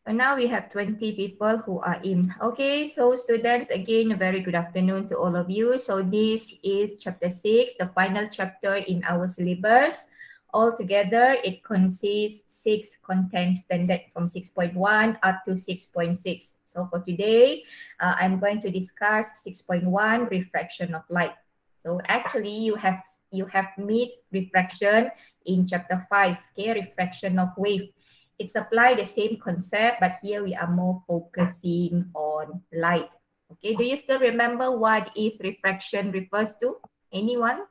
So now we have 20 people who are in. Okay, so students, again, a very good afternoon to all of you. So this is chapter 6, the final chapter in our syllabus. Altogether, it consists 6 content standard from 6.1 up to 6.6. So for today, I'm going to discuss 6.1, refraction of light. So actually, you have meet refraction in chapter 5, okay, refraction of wave. It's apply the same concept, but here we are more focusing on light. Okay, do you still remember what is refraction refers to? Anyone?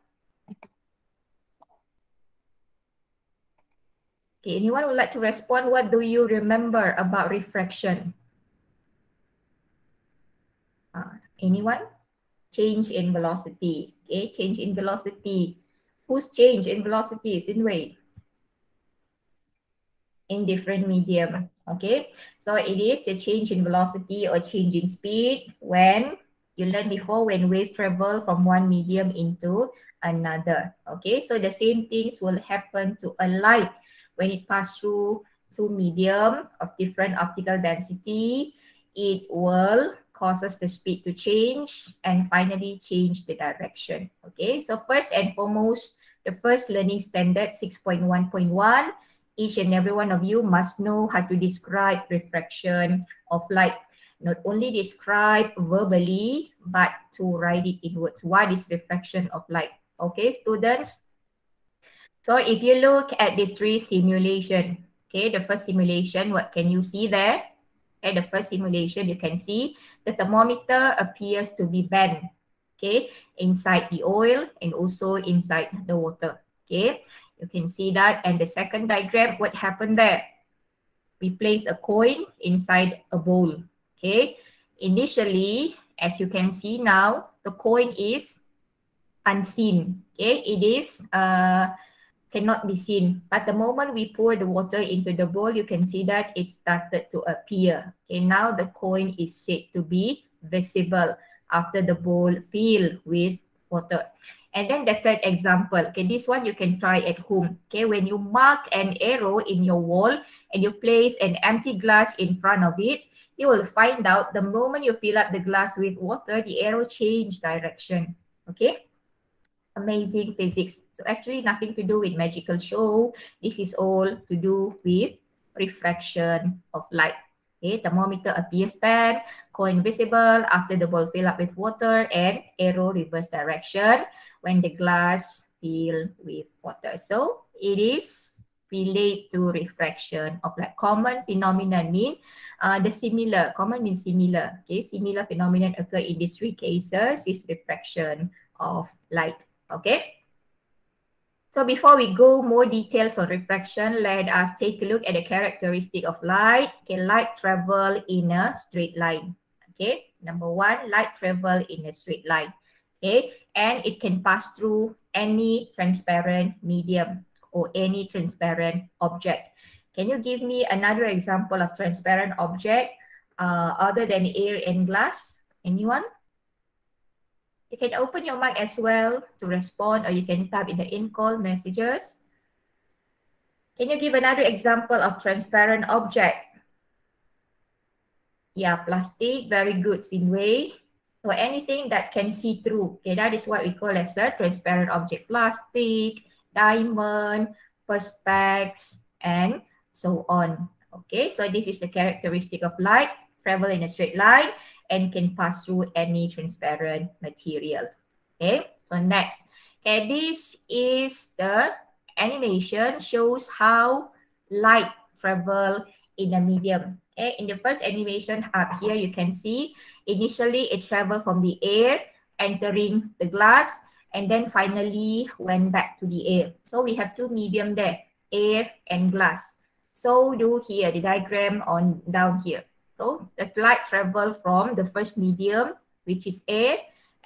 Okay, anyone would like to respond? What do you remember about refraction? Anyone? Change in velocity. Okay, change in velocity. Whose change in velocity is in way? In different medium. Okay, so it is a change in velocity or change in speed when you learned before when waves travel from one medium into another. Okay, so the same things will happen to a light when it passes through two medium of different optical density. It will causes the speed to change and finally change the direction. Okay, so first and foremost, the first learning standard 6.1.1, each and every one of you must know how to describe refraction of light. Not only describe verbally, but to write it in words. What is refraction of light? Okay, students. So if you look at these three simulation, okay, the first simulation, what can you see there? Okay, the first simulation, you can see the thermometer appears to be bent, okay, inside the oil and also inside the water, okay. You can see that. And the second diagram, what happened there? We place a coin inside a bowl, okay. Initially, as you can see now, the coin is unseen, okay. It is cannot be seen. But the moment we pour the water into the bowl, you can see that it started to appear. Okay, now the coin is said to be visible after the bowl filled with water. And then the third example, okay, this one you can try at home. Okay, when you mark an arrow in your wall and you place an empty glass in front of it, you will find out the moment you fill up the glass with water, the arrow change direction. Okay. Amazing physics. So actually nothing to do with magical show. This is all to do with refraction of light. Okay, thermometer appears bent, coin visible after the ball fill up with water, and arrow reverse direction when the glass fill with water. So it is relate to refraction of light. Common phenomenon mean the similar. Common means similar. Okay, similar phenomenon occur in these three cases is refraction of light. Okay. So before we go more details on refraction, let us take a look at the characteristic of light. Okay, light travel in a straight line. Okay, number one, light travel in a straight line. Okay, and it can pass through any transparent medium or any transparent object. Can you give me another example of transparent object other than air and glass? Anyone? You can open your mic as well to respond, or you can type in the in-call messages. Can you give another example of transparent object? Yeah, plastic, very good, Sinway. So anything that can see through, okay, that is what we call as a transparent object. Plastic, diamond, perspex, and so on. Okay, so this is the characteristic of light, travel in a straight line, and can pass through any transparent material. Okay, so next. Okay, this is the animation shows how light travel in a medium. Okay, in the first animation up here, you can see initially it traveled from the air, entering the glass, and then finally went back to the air. So we have two medium there, air and glass. So do here the diagram on down here. So the light travel from the first medium, which is air,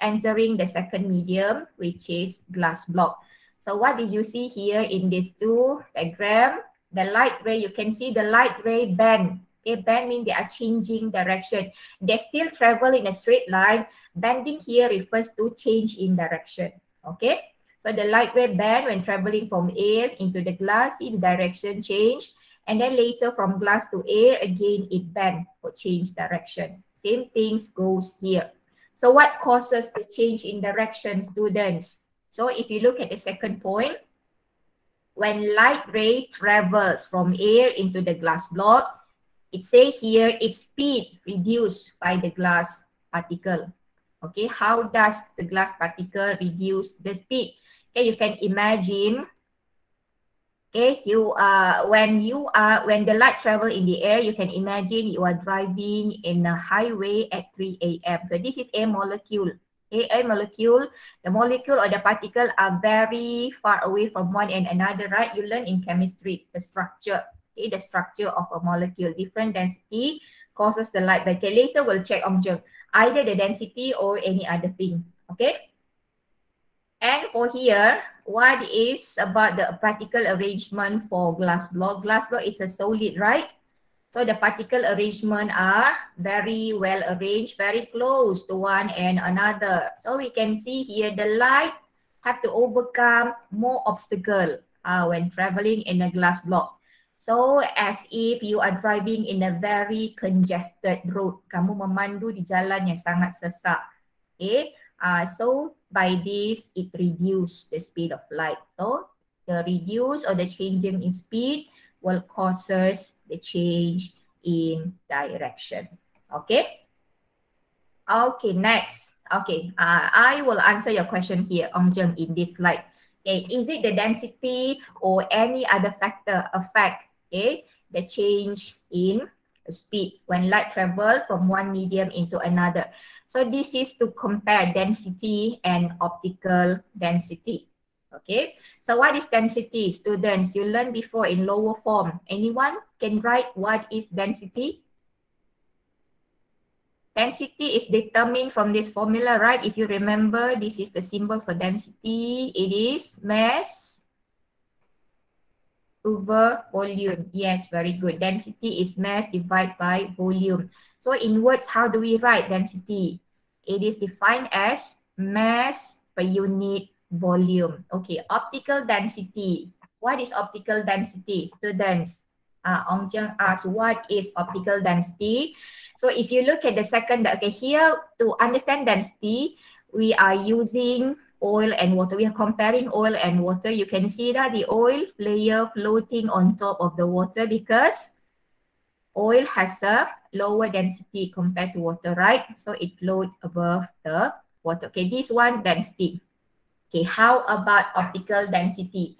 entering the second medium, which is glass block. So what did you see here in these two diagram? The light ray, you can see the light ray bend. Okay, bend means they are changing direction. They still travel in a straight line. Bending here refers to change in direction. Okay, so the light ray bend when traveling from air into the glass, see the direction change. And then later from glass to air, again it bend or change direction. Same things goes here. So what causes the change in direction, students? So if you look at the second point, when light ray travels from air into the glass block, it says here its speed reduced by the glass particle. Okay, how does the glass particle reduce the speed? Okay, you can imagine. Okay, when the light travel in the air, you can imagine you are driving in a highway at 3 a.m. So this is a molecule. A molecule, the molecule or the particle are very far away from one and another, right? You learn in chemistry the structure. Okay, the structure of a molecule, different density causes the light. But okay, later we'll check on either the density or any other thing. Okay. And for here, what is about the particle arrangement for glass block? Glass block is a solid, right? So the particle arrangement are very well arranged, very close to one and another. So we can see here the light have to overcome more obstacle when traveling in a glass block. So as if you are driving in a very congested road. Kamu memandu di jalan yang sangat sesak. Okay. So by this, it reduce the speed of light. So the reduce or the changing in speed will causes the change in direction. Okay. Okay, next. Okay, I will answer your question here, Ongjeng, in this slide. Okay, is it the density or any other factor affect the change in speed when light travel from one medium into another? So this is to compare density and optical density. Okay, so what is density? Students, you learned before in lower form. Anyone can write what is density? Density is determined from this formula, right? If you remember, this is the symbol for density. It is mass over volume. Yes, very good. Density is mass divided by volume. So in words, how do we write density? It is defined as mass per unit volume. Okay, optical density. What is optical density? Students, Ongjeng asked, what is optical density? So if you look at the second, okay, here to understand density, we are using oil and water. We are comparing oil and water. You can see that the oil layer floating on top of the water because oil has a lower density compared to water, right? So it float above the water. Okay, this one density. Okay, how about optical density?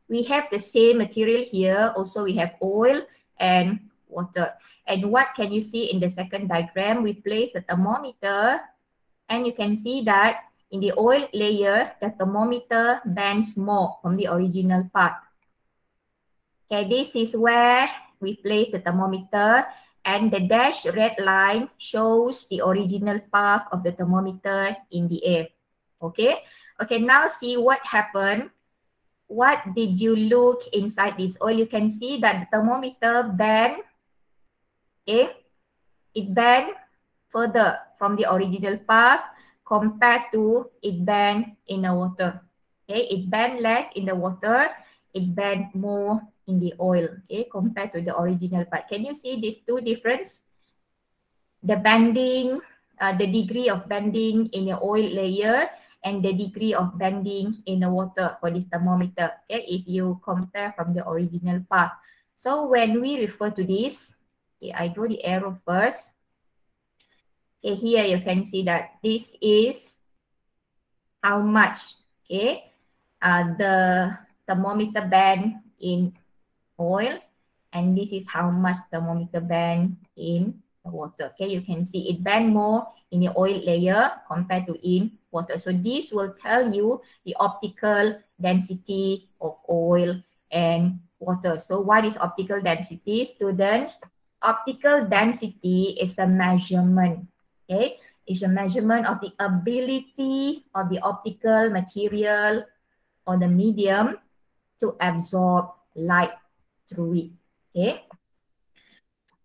We have the same material here. Also, we have oil and water. And what can you see in the second diagram? We place a thermometer and you can see that in the oil layer, the thermometer bends more from the original part. Okay, this is where we place the thermometer and the dashed red line shows the original path of the thermometer in the air. Okay, okay, now see what happened. What did you look inside this oil? You can see that the thermometer bend. Okay, it bend further from the original path compared to it bend in the water. Okay, it bend less in the water, it bend more in the oil, okay, compared to the original part. Can you see these two difference? The bending, the degree of bending in the oil layer and the degree of bending in the water for this thermometer, okay, if you compare from the original part. So when we refer to this, okay, I draw the arrow first. Okay, here you can see that this is how much, okay, the thermometer bend in oil, and this is how much thermometer bend in the water. Okay, you can see it bend more in the oil layer compared to in water. So this will tell you the optical density of oil and water. So what is optical density, students? Optical density is a measurement. Okay, it's a measurement of the ability of the optical material or the medium to absorb light through it. Okay,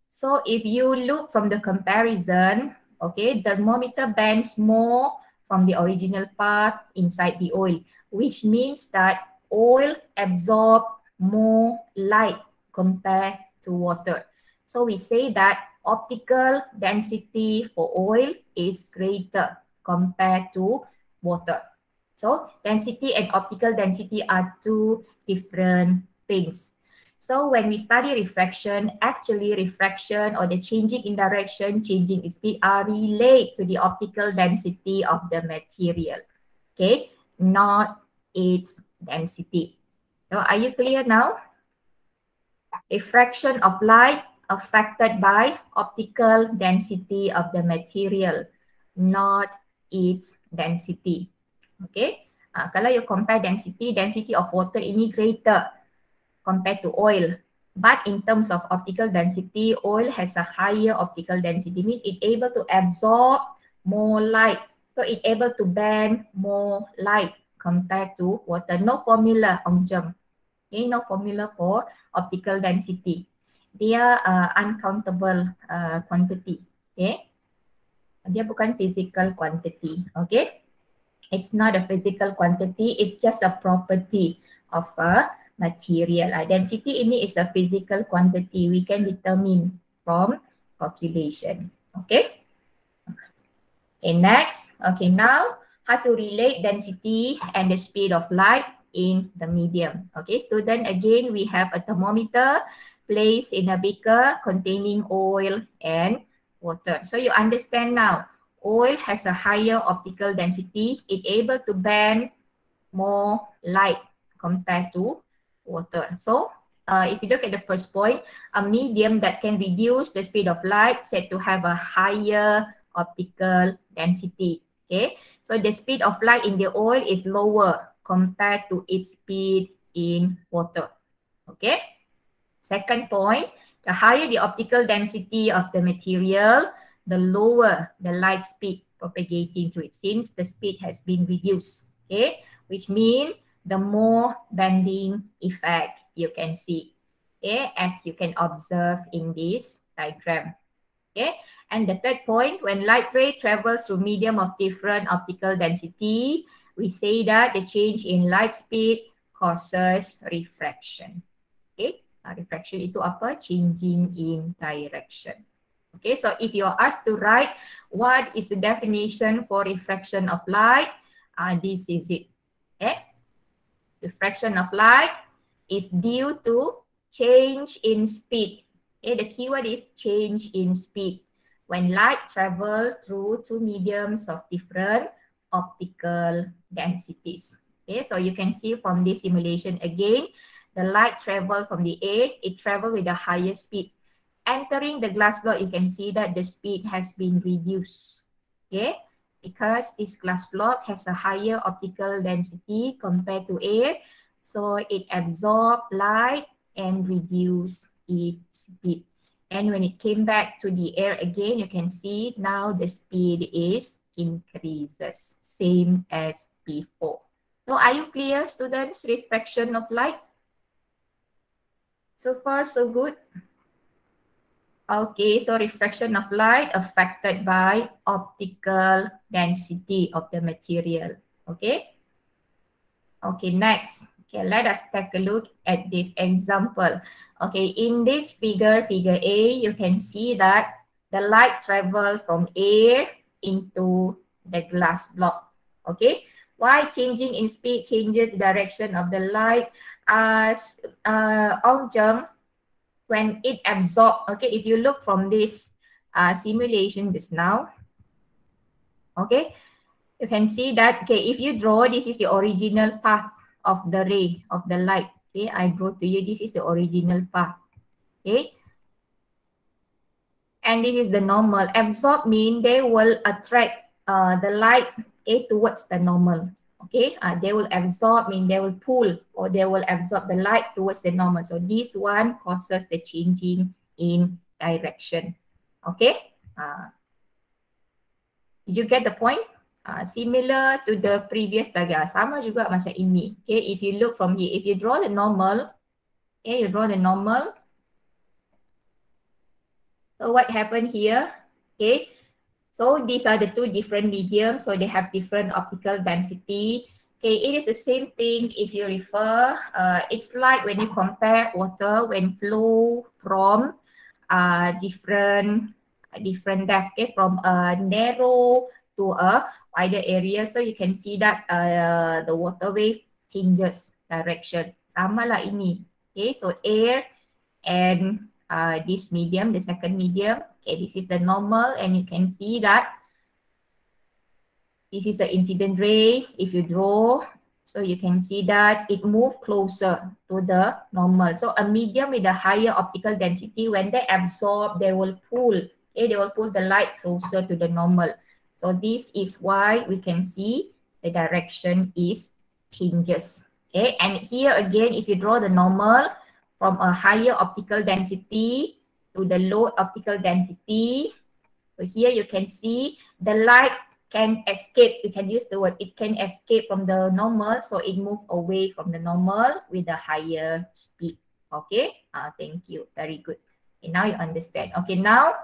so if you look from the comparison, okay, the thermometer bends more from the original part inside the oil, which means that oil absorb more light compared to water. So we say that optical density for oil is greater compared to water. So density and optical density are two different things. So when we study refraction, actually refraction or the changing in direction, changing in speed are related to the optical density of the material, okay, not its density. So are you clear now? Refraction of light affected by optical density of the material, not its density. Okay, kalau you compare density of water ini greater compared to oil. But in terms of optical density, oil has a higher optical density, means it able to absorb more light. So it able to bend more light compared to water. No formula, Ong Jeng. Okay, no formula for optical density. Dia uncountable quantity. Okay, dia bukan physical quantity. Okay, it's not a physical quantity. It's just a property of a material. Density ini is a physical quantity. We can determine from calculation. Okay. Okay, next. Okay, now how to relate density and the speed of light in the medium. Okay, student, again, we have a thermometer placed in a beaker containing oil and water. So you understand now, oil has a higher optical density. It able to bend more light compared to water. So if you look at the first point, a medium that can reduce the speed of light said to have a higher optical density. Okay, so the speed of light in the oil is lower compared to its speed in water. Okay, second point, the higher the optical density of the material, the lower the light speed propagating to it, since the speed has been reduced. Okay, which means the more bending effect you can see, okay, as you can observe in this diagram. Okay, and the third point, when light ray travels through medium of different optical density, we say that the change in light speed causes refraction. Okay, refraction itu apa? Changing in direction. Okay, so if you are asked to write what is the definition for refraction of light, this is it. Okay, refraction of light is due to change in speed. Okay, the keyword is change in speed. When light travel through two mediums of different optical densities. Okay, so you can see from this simulation again, the light travel from the A, it travel with a higher speed. Entering the glass block, you can see that the speed has been reduced. Okay, because this glass block has a higher optical density compared to air, so it absorbs light and reduce its speed. And when it came back to the air again, you can see now the speed is increases, same as before. So are you clear, students? Refraction of light? So far, so good. Okay, so refraction of light affected by optical density of the material. Okay. Okay, next. Okay, let us take a look at this example. Okay, in this figure, figure A, you can see that the light travels from air into the glass block. Okay, why changing in speed changes the direction of the light? As Ong Jeng, when it absorbs, okay, if you look from this simulation just now, okay, you can see that, okay, if you draw, this is the original path of the ray of the light. Okay, I draw to you, this is the original path. Okay, and this is the normal. Absorb mean they will attract the light, okay, towards the normal. Okay, they will absorb mean they will pull or they will absorb the light towards the normal. So this one causes the changing in direction. Okay, did you get the point? Similar to the previous diagram, sama juga macam ini. Okay, if you look from here, if you draw the normal, okay, you draw the normal. So what happened here? Okay, so these are the two different mediums, so they have different optical density. Okay, it is the same thing if you refer, it's like when you compare water when flow from different depth, okay, from a narrow to a wider area. So you can see that the water wave changes direction. Sama lah ini. Okay, so air and this medium, the second medium. Okay, this is the normal and you can see that this is the incident ray. If you draw, so you can see that it moves closer to the normal. So a medium with a higher optical density, when they absorb, they will pull. Okay, they will pull the light closer to the normal. So this is why we can see the direction is changes. Okay, and here again, if you draw the normal from a higher optical density to the low optical density, so here you can see the light can escape. We can use the word it can escape from the normal, so it moves away from the normal with a higher speed. Okay, thank you, very good. Okay, now you understand. Okay, now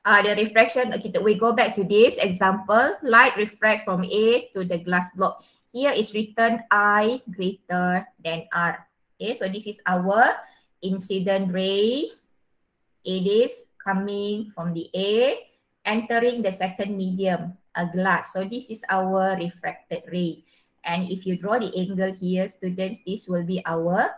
the refraction. Okay, we go back to this example. Light refract from A to the glass block. Here is written I greater than R. Okay, so this is our incident ray. It is coming from the A, entering the second medium, a glass. So this is our refracted ray. And if you draw the angle here, students, this will be our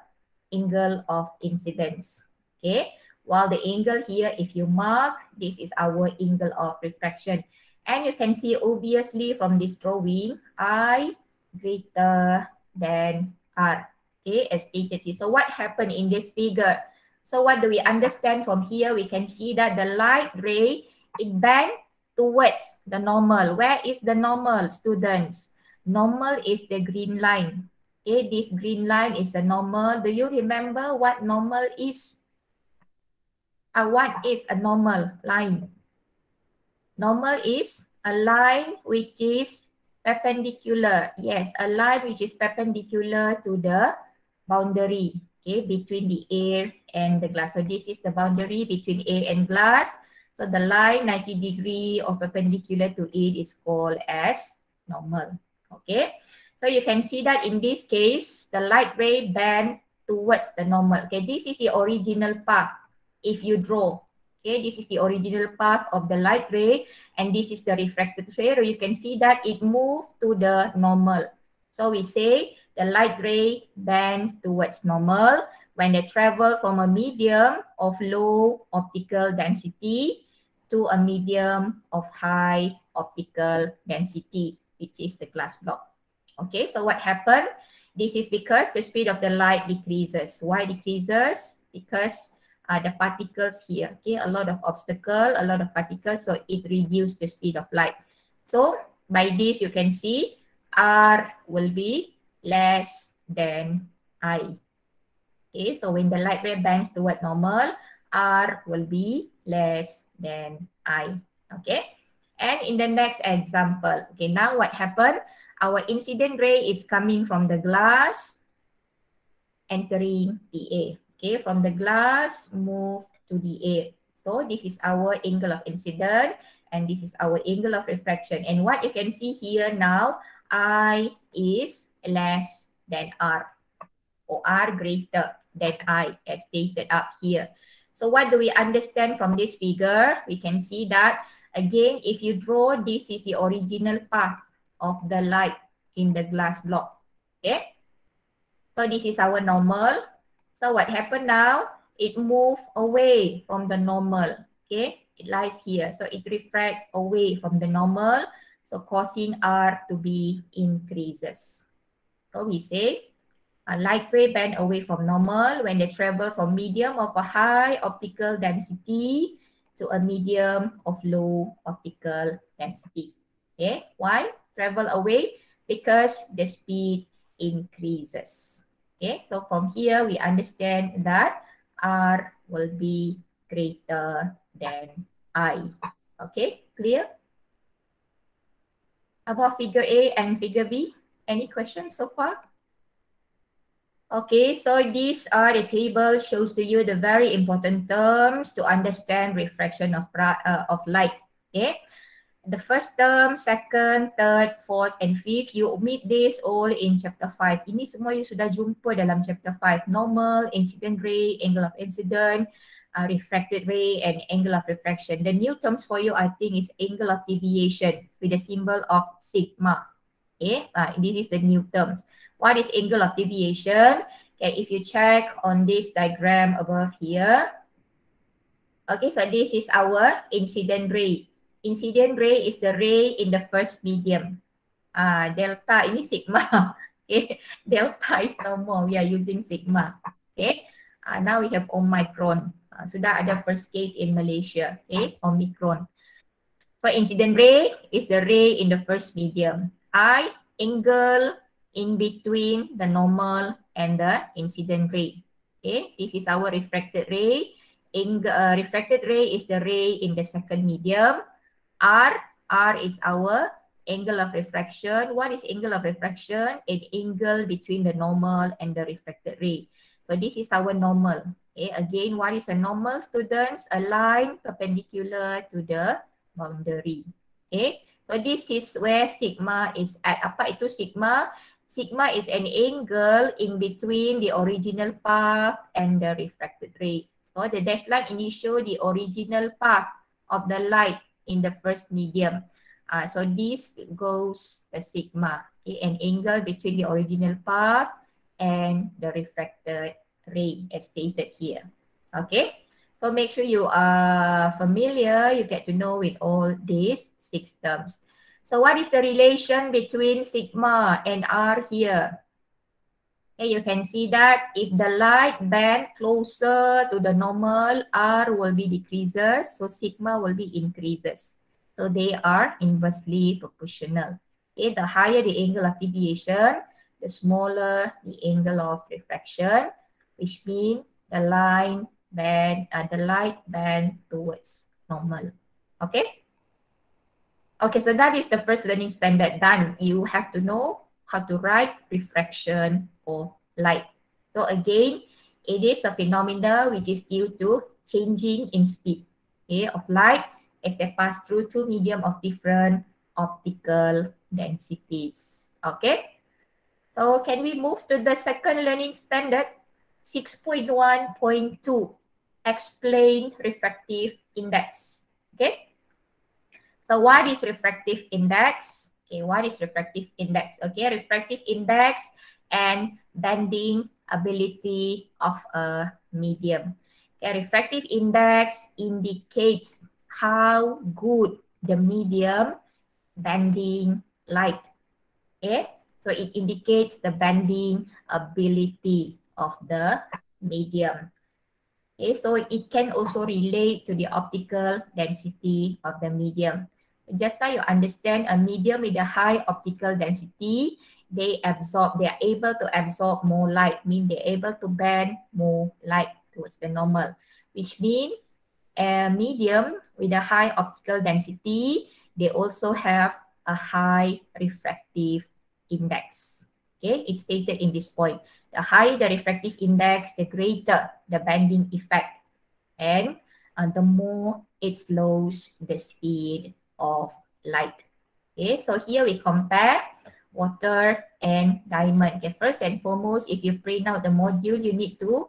angle of incidence. Okay. While the angle here, if you mark, this is our angle of refraction. And you can see obviously from this drawing, I greater than R. Okay, as stated here. So what happened in this figure? So what do we understand from here? We can see that the light ray, it bent towards the normal. Where is the normal, students? Normal is the green line. Okay, this green line is a normal. Do you remember what normal is? What is a normal line? Normal is a line which is perpendicular. Yes, a line which is perpendicular to the boundary, okay, between the air and the glass. So this is the boundary between air and glass. So the line 90 degree or perpendicular to it is called as normal. Okay, so you can see that in this case, the light ray bend towards the normal. Okay, this is the original path. If you draw, okay, this is the original path of the light ray, and this is the refracted ray. You can see that it moved to the normal. So we say the light ray bends towards normal when they travel from a medium of low optical density to a medium of high optical density, which is the glass block. Okay, so what happened? This is because the speed of the light decreases. Why decreases? Because the particles here, okay, a lot of obstacle, a lot of particles, so it reduced the speed of light. So by this you can see R will be less than I. Okay, so when the light ray bends toward normal, R will be less than I. Okay, and in the next example, okay, now what happened? Our incident ray is coming from the glass, entering the air. Okay, from the glass, move to the air. So this is our angle of incident and this is our angle of refraction. And what you can see here now, I is less than R, or R greater than I, as stated up here. So what do we understand from this figure? We can see that, again, if you draw, this is the original path of the light in the glass block. Okay, so this is our normal. So what happened now? It moved away from the normal. Okay, it lies here. So it refracts away from the normal. So causing R to be increases. So we say a light ray bend away from normal when they travel from medium of a high optical density to a medium of low optical density. Okay, why travel away? Because the speed increases. Okay, so from here we understand that R will be greater than I. Okay, clear? About figure A and figure B, any questions so far? Okay, so these are the table shows to you the very important terms to understand refraction of light. Okay, The first term, second, third, fourth and fifth, you omit this all in chapter 5. Ini semua you sudah jumpa dalam chapter 5. Normal, incident ray, angle of incident, refracted ray and angle of refraction. The new terms for you I think is angle of deviation with the symbol of sigma. Okay, this is the new terms. What is angle of deviation? Okay, if you check on this diagram above here. Okay, so this is our incident ray. Incident ray is the ray in the first medium. Delta ini sigma. Okay, delta is normal. We are using sigma. Okay, now we have Omicron. Sudah ada first case in Malaysia. Okay, Omicron. For incident ray is the ray in the first medium. I angle in between the normal and the incident ray. Okay, this is our refracted ray. Refracted ray is the ray in the second medium. R is our angle of refraction. What is angle of refraction? An angle between the normal and the refracted ray. So this is our normal. Okay, again, what is a normal, students? A line perpendicular to the boundary. Okay, so this is where sigma is at. Apa itu sigma? Sigma is an angle in between the original path and the refracted ray. So the dashed line ini show the original path of the light in the first medium. So this goes the sigma, okay, an angle between the original path and the refracted ray as stated here. Okay, so make sure you are familiar, you get to know with all these 6 terms. So what is the relation between sigma and R here? Okay, you can see that if the light bend closer to the normal, R will be decreases, so sigma will be increases. So they are inversely proportional. Okay, the higher the angle of deviation, the smaller the angle of refraction, which means the light bend towards normal. Okay. Okay, so that is the first learning standard done. You have to know how to write refraction of light. So again, it is a phenomena which is due to changing in speed, okay, of light as they pass through two medium of different optical densities. Okay, so can we move to the second learning standard, 6.1.2, explain refractive index. Okay, so what is refractive index? Okay, what is refractive index? Okay, refractive index and bending ability of a medium. Okay, refractive index indicates how good the medium bending light. Okay, so it indicates the bending ability of the medium. Okay, so it can also relate to the optical density of the medium. Just now you understand a medium with a high optical density, they are able to absorb more light, mean they're able to bend more light towards the normal, which means a medium with a high optical density, they also have a high refractive index. Okay, it's stated in this point. The higher the refractive index, the greater the bending effect, and the more it slows the speed of light. Okay, so here we compare water and diamond. Okay, first and foremost, if you print out the module, you need to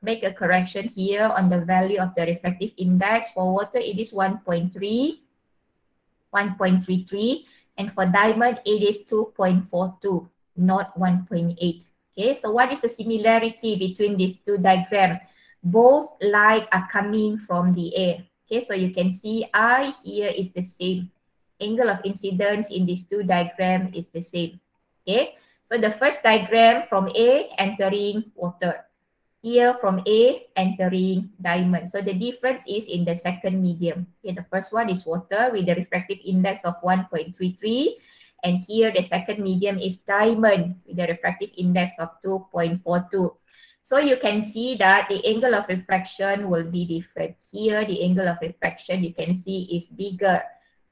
make a correction here on the value of the refractive index. For water, it is 1.3, 1.33, and for diamond, it is 2.42, not 1.8. Okay, so what is the similarity between these two diagrams? Both light are coming from the air. Okay, so you can see I here is the same. Angle of incidence in these two diagrams is the same. Okay, so the first diagram from A entering water. Here from A entering diamond. So the difference is in the second medium. Okay, the first one is water with the refractive index of 1.33. And here the second medium is diamond with the refractive index of 2.42. So you can see that the angle of refraction will be different. Here, the angle of refraction you can see is bigger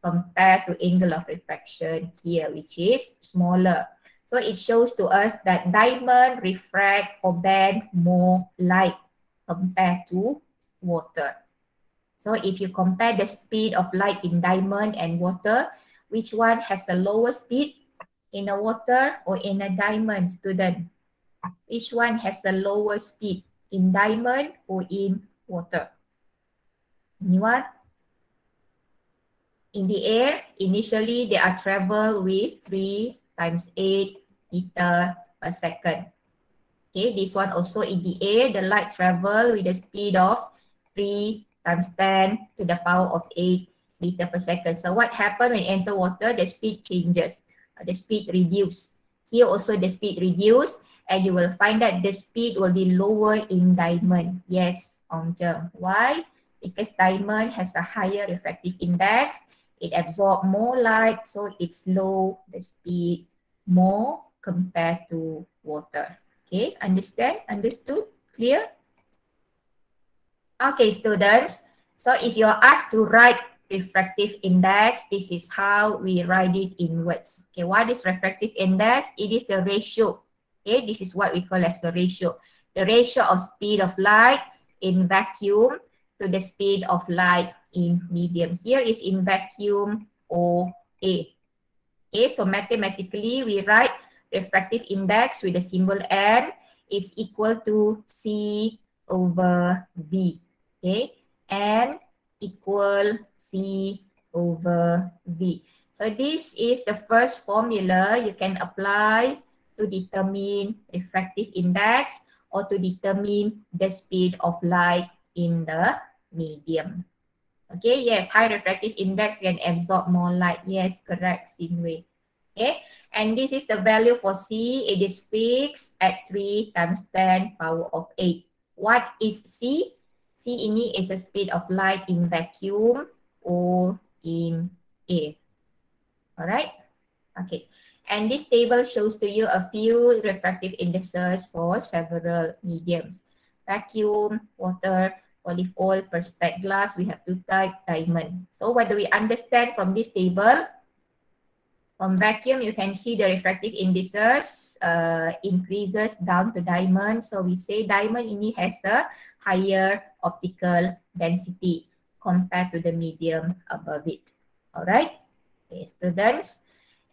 compared to angle of refraction here, which is smaller. So it shows to us that diamond refract or bend more light compared to water. So if you compare the speed of light in diamond and water, which one has the lowest speed in a water or in a diamond, student? Which one has the lowest speed in diamond or in water? Anyone? In the air, initially they are travel with 3 times 8 meter per second. Okay, this one also in the air, the light travel with the speed of 3 times 10 to the power of 8 meter per second. So what happens when you enter water? The speed changes, the speed reduces. Here also the speed reduces, and you will find that the speed will be lower in diamond. Yes, Ong Jeng. Why? Because diamond has a higher refractive index. It absorbs more light, so it slows the speed more compared to water. Okay, understand? Understood? Clear? Okay, students. So if you're asked to write refractive index, this is how we write it in words. Okay, what is refractive index? It is the ratio. Okay, this is what we call as the ratio. The ratio of speed of light in vacuum to the speed of light in medium. Here is in vacuum OA. Okay, so mathematically we write refractive index with the symbol N is equal to C over V. Okay, N equal C over V. So this is the first formula you can apply to determine refractive index or to determine the speed of light in the medium. Okay, yes, high refractive index can absorb more light. Yes, correct, Sinwei. Okay, and this is the value for C. It is fixed at 3 times 10 power of 8. What is C? C ini is the speed of light in vacuum or in air. Alright, okay. And this table shows to you a few refractive indices for several mediums. Vacuum, water, olive oil, perspex glass, we have two types, diamond. So what do we understand from this table? From vacuum, you can see the refractive indices increases down to diamond. So we say diamond ini has a higher optical density compared to the medium above it. Alright, okay, students.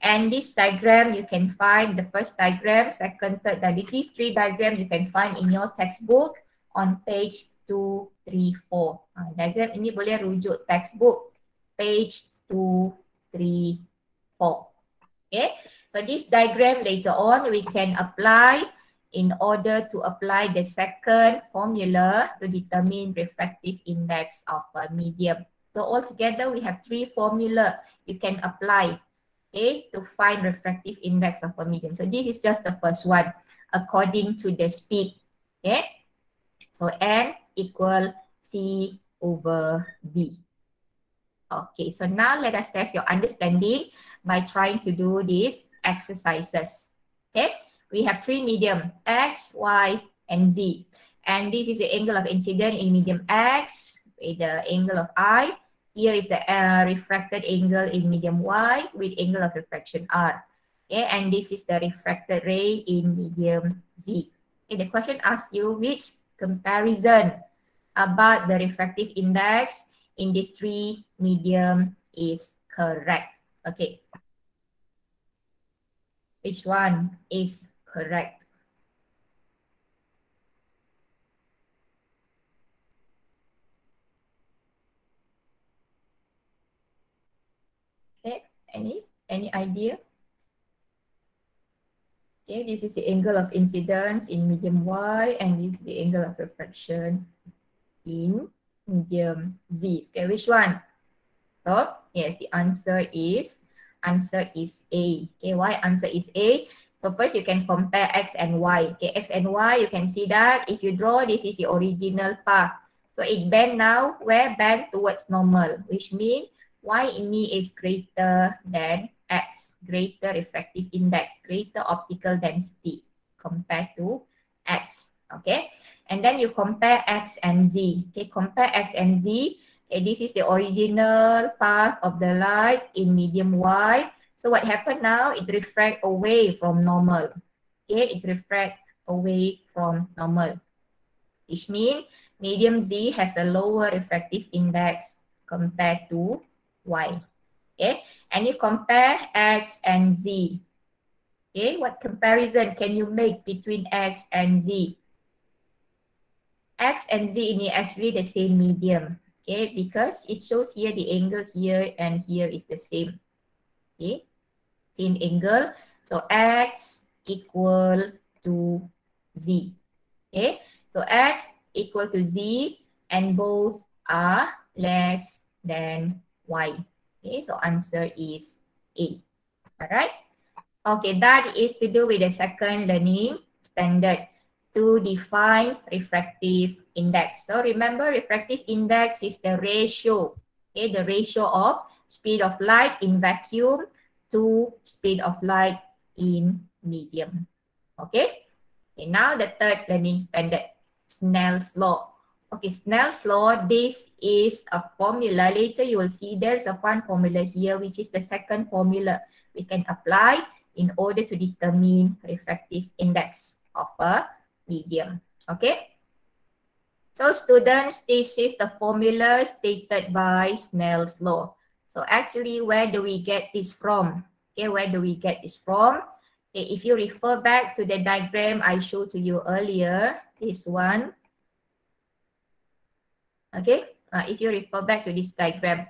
And this diagram you can find, the first diagram, second, third diagram. These three diagrams you can find in your textbook on page 234. Diagram ini boleh rujuk textbook page 234. Okay, so this diagram later on we can apply in order to apply the second formula to determine refractive index of a medium. So altogether we have three formula you can apply, okay, to find refractive index of a medium. So this is just the first one according to the speed. Okay, so N equal C over V. Okay, so now let us test your understanding by trying to do these exercises. Okay, we have three medium, X, Y, and Z. And this is the angle of incidence in medium X with the angle of I. Here is the refracted angle in medium Y with angle of refraction R. Okay, and this is the refracted ray in medium Z. Okay, the question asks you which comparison about the refractive index in these three medium is correct. Okay, which one is correct? Okay, any idea? Okay, this is the angle of incidence in medium Y, and this is the angle of refraction in medium Z. Okay, which one? So yes, the answer is A. Okay, why answer is A? So first you can compare X and Y. Okay, X and Y, you can see that if you draw, this is the original path. So it bend now, where bend towards normal, which means Y ini is greater than X, greater refractive index, greater optical density compared to X. Okay, and then you compare X and Z. Okay, compare X and Z. Okay, this is the original path of the light in medium Y. So what happened now? It refracts away from normal. Okay, it refracts away from normal, which means medium Z has a lower refractive index compared to Y. Okay, and you compare X and Z. Okay, what comparison can you make between X and Z? X and Z ini actually the same medium. Okay, because it shows here the angle here and here is the same. Okay, same angle. So X equal to Z. Okay, so X equal to Z and both are less than Y. Okay, so answer is A. Alright. Okay, that is to do with the second learning standard to define refractive index. So remember, refractive index is the ratio, okay, the ratio of speed of light in vacuum to speed of light in medium. Okay, now the third learning standard, Snell's law. Okay, Snell's law, this is a formula. Later you will see there's a one formula here, which is the second formula we can apply in order to determine refractive index of a medium. Okay. So students, this is the formula stated by Snell's law. So actually, where do we get this from? Okay, where do we get this from? Okay, if you refer back to the diagram I showed to you earlier, this one. Okay, if you refer back to this diagram,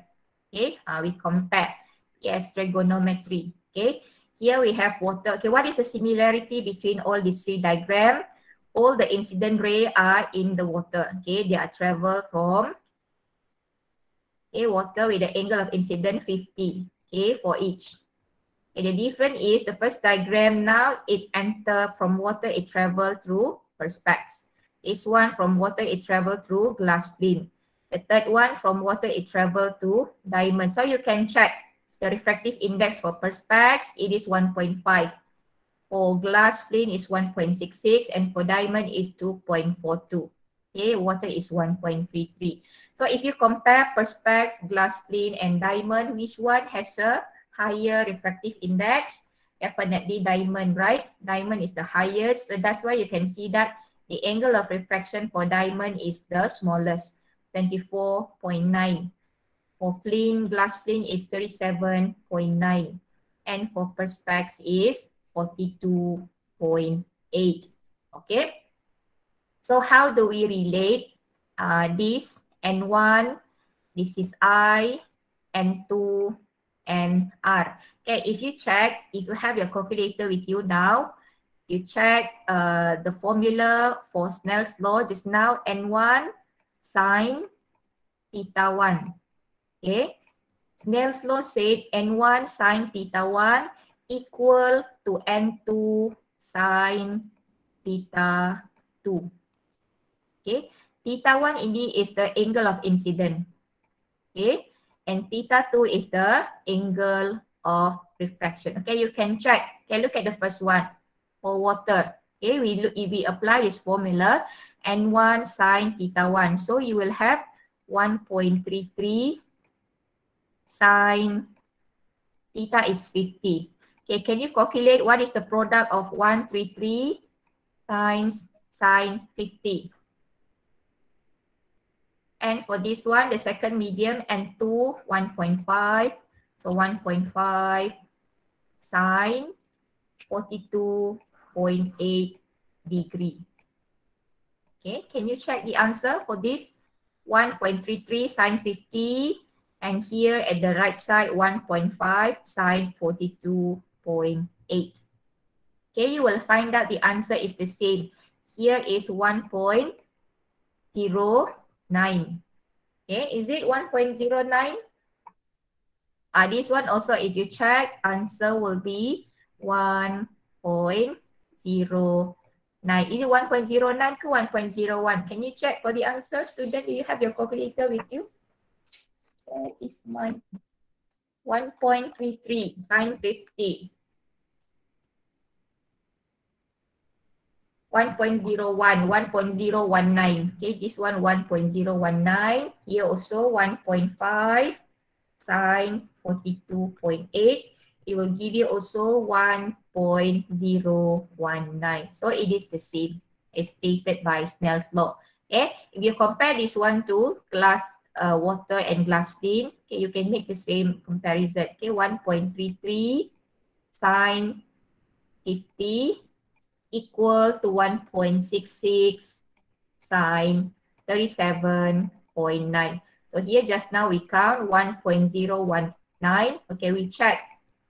okay, we compare. Yes, trigonometry. Okay, here we have water. Okay, what is the similarity between all these three diagrams? All the incident rays are in the water. Okay, they are travel from water with the angle of incident 50. Okay, for each. Okay, the difference is the first diagram now it enter from water, it travel through perspex. This one from water, it travel through glass flint. The third one from water, it travel to diamond. So you can check the refractive index for perspex, it is 1.5. For glass flint is 1.66 and for diamond is 2.42. Okay, water is 1.33. So if you compare perspex, glass flint and diamond, which one has a higher refractive index? Definitely diamond, right? Diamond is the highest. So that's why you can see that the angle of refraction for diamond is the smallest, 24.9. For flint, glass flint is 37.9. And for perspex is 42.8. Okay. So how do we relate this N1, this is I, N2, and R. Okay, if you check, if you have your calculator with you now, you check the formula for Snell's law just now, N1 sine theta 1. Okay, Snell's law said N1 sine theta 1 equal to N2 sine theta 2. Okay, theta 1 ini is the angle of incident. Okay, and theta 2 is the angle of refraction. Okay, you can check. Okay, look at the first one for water. Okay, if we apply this formula, N1 sine theta 1. So you will have 1.33 sine theta is 50. Okay, can you calculate what is the product of 133 times sine 50? And for this one, the second medium, N2, 1.5. So 1.5 sine 42.8 degree. Okay, can you check the answer for this? 1.33 sine 50. And here at the right side, 1.5 sine 42.8. Okay, you will find out the answer is the same. Here is 1.09. Okay, is it 1.09? This one also, if you check, answer will be 1.09. Is it 1.09 ke 1.01? Can you check for the answer, student? Do you have your calculator with you? That is my 1.33 sine 50. 1.01, 1.019. Okay, this one 1.019. Here also 1.5 sine 42.8. It will give you also 1.019. So it is the same as stated by Snell's law. Okay, if you compare this one to glass water and glass flint, okay, you can make the same comparison. Okay, 1.33 sine 50 equal to 1.66 sine 37.9. So here just now we count 1.019. Okay, we check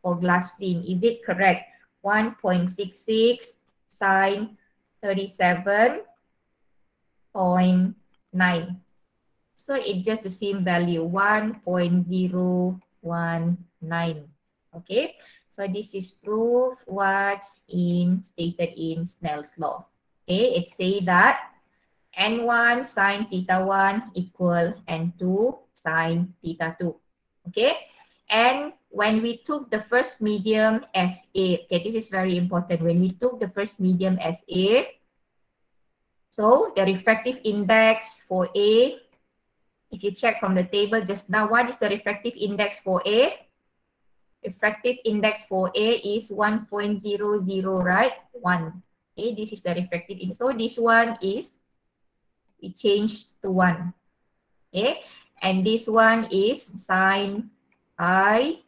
for glass flint. Is it correct? 1.66 sine 37.9. So it's just the same value, 1.019. Okay, so this is proof what's stated in Snell's law. Okay, it say that N1 sine theta 1 equal N2 sine theta 2. Okay, and when we took the first medium as A, okay, this is very important. When we took the first medium as A, so the refractive index for A, if you check from the table just now, what is the refractive index for A? Refractive index for A is 1.00, right? 1. Okay, this is the refractive index. So this one is, we change to 1. Okay, and this one is sine I.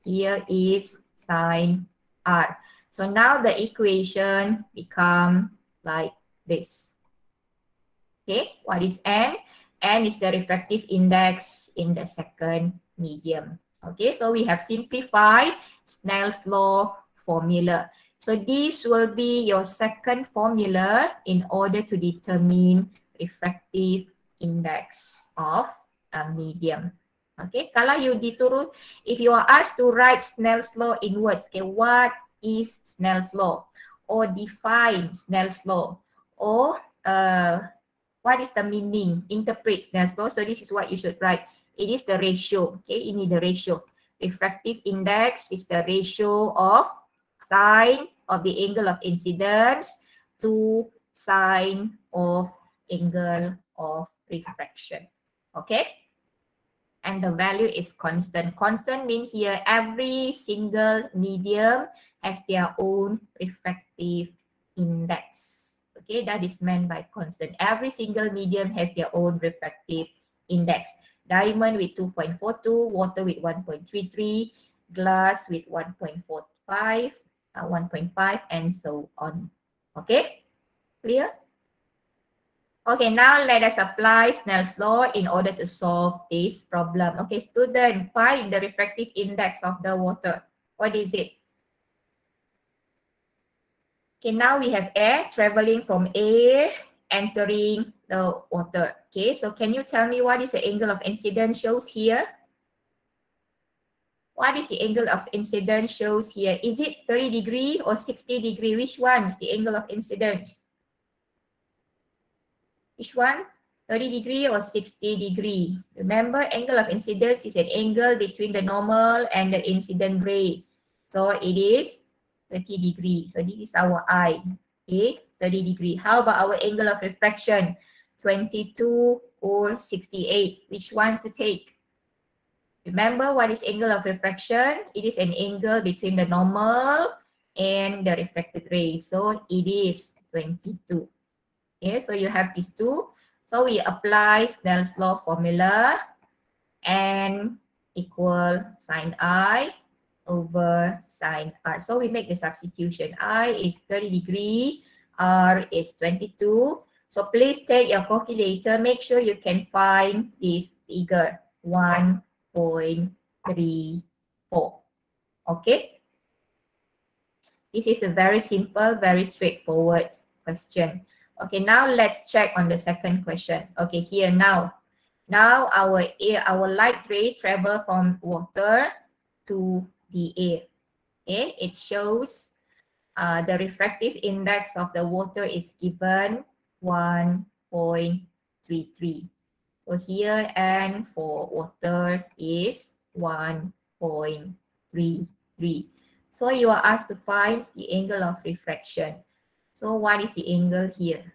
Here is sine R. So now the equation become like this. Okay, what is N? N is the refractive index in the second medium. Okay, so we have simplified Snell's law formula. So this will be your second formula in order to determine refractive index of a medium. Okay, kalau you diturun, if you are asked to write Snell's law in words, okay, what is Snell's law? Or define Snell's law? Or what is the meaning? Interpret Snell's law. So this is what you should write. It is the ratio. Okay, ini the ratio. Refractive index is the ratio of sine of the angle of incidence to sine of angle of refraction. Okay, and the value is constant. Constant means here every single medium has their own refractive index. Okay, that is meant by constant. Every single medium has their own refractive index. Diamond with 2.42, water with 1.33, glass with 1.45, 1.5, and so on. Okay, clear? Okay, now let us apply Snell's law in order to solve this problem. Okay, student, find the refractive index of the water. What is it? Okay, now we have air traveling from air entering the water. Okay, so can you tell me what is the angle of incidence shows here? What is the angle of incidence shows here? Is it 30 degree or 60 degree? Which one is the angle of incidence? Which one? 30 degree or 60 degree? Remember, angle of incidence is an angle between the normal and the incident ray. So it is 30 degree. So this is our I. Okay, 30 degree. How about our angle of refraction? 22 or 68. Which one to take? Remember, what is angle of refraction? It is an angle between the normal and the refracted ray. So it is 22. Okay, so you have these two. So we apply Snell's law formula, N equal sine I over sine R. So we make the substitution. I is 30 degree, R is 22. So please take your calculator. Make sure you can find this figure, 1.34. Okay. This is a very simple, very straightforward question. Okay, now let's check on the second question. Okay, here now. Now our light ray travel from water to the air. Okay, it shows the refractive index of the water is given 1.33. So here N for water is 1.33. So you are asked to find the angle of refraction. So what is the angle here?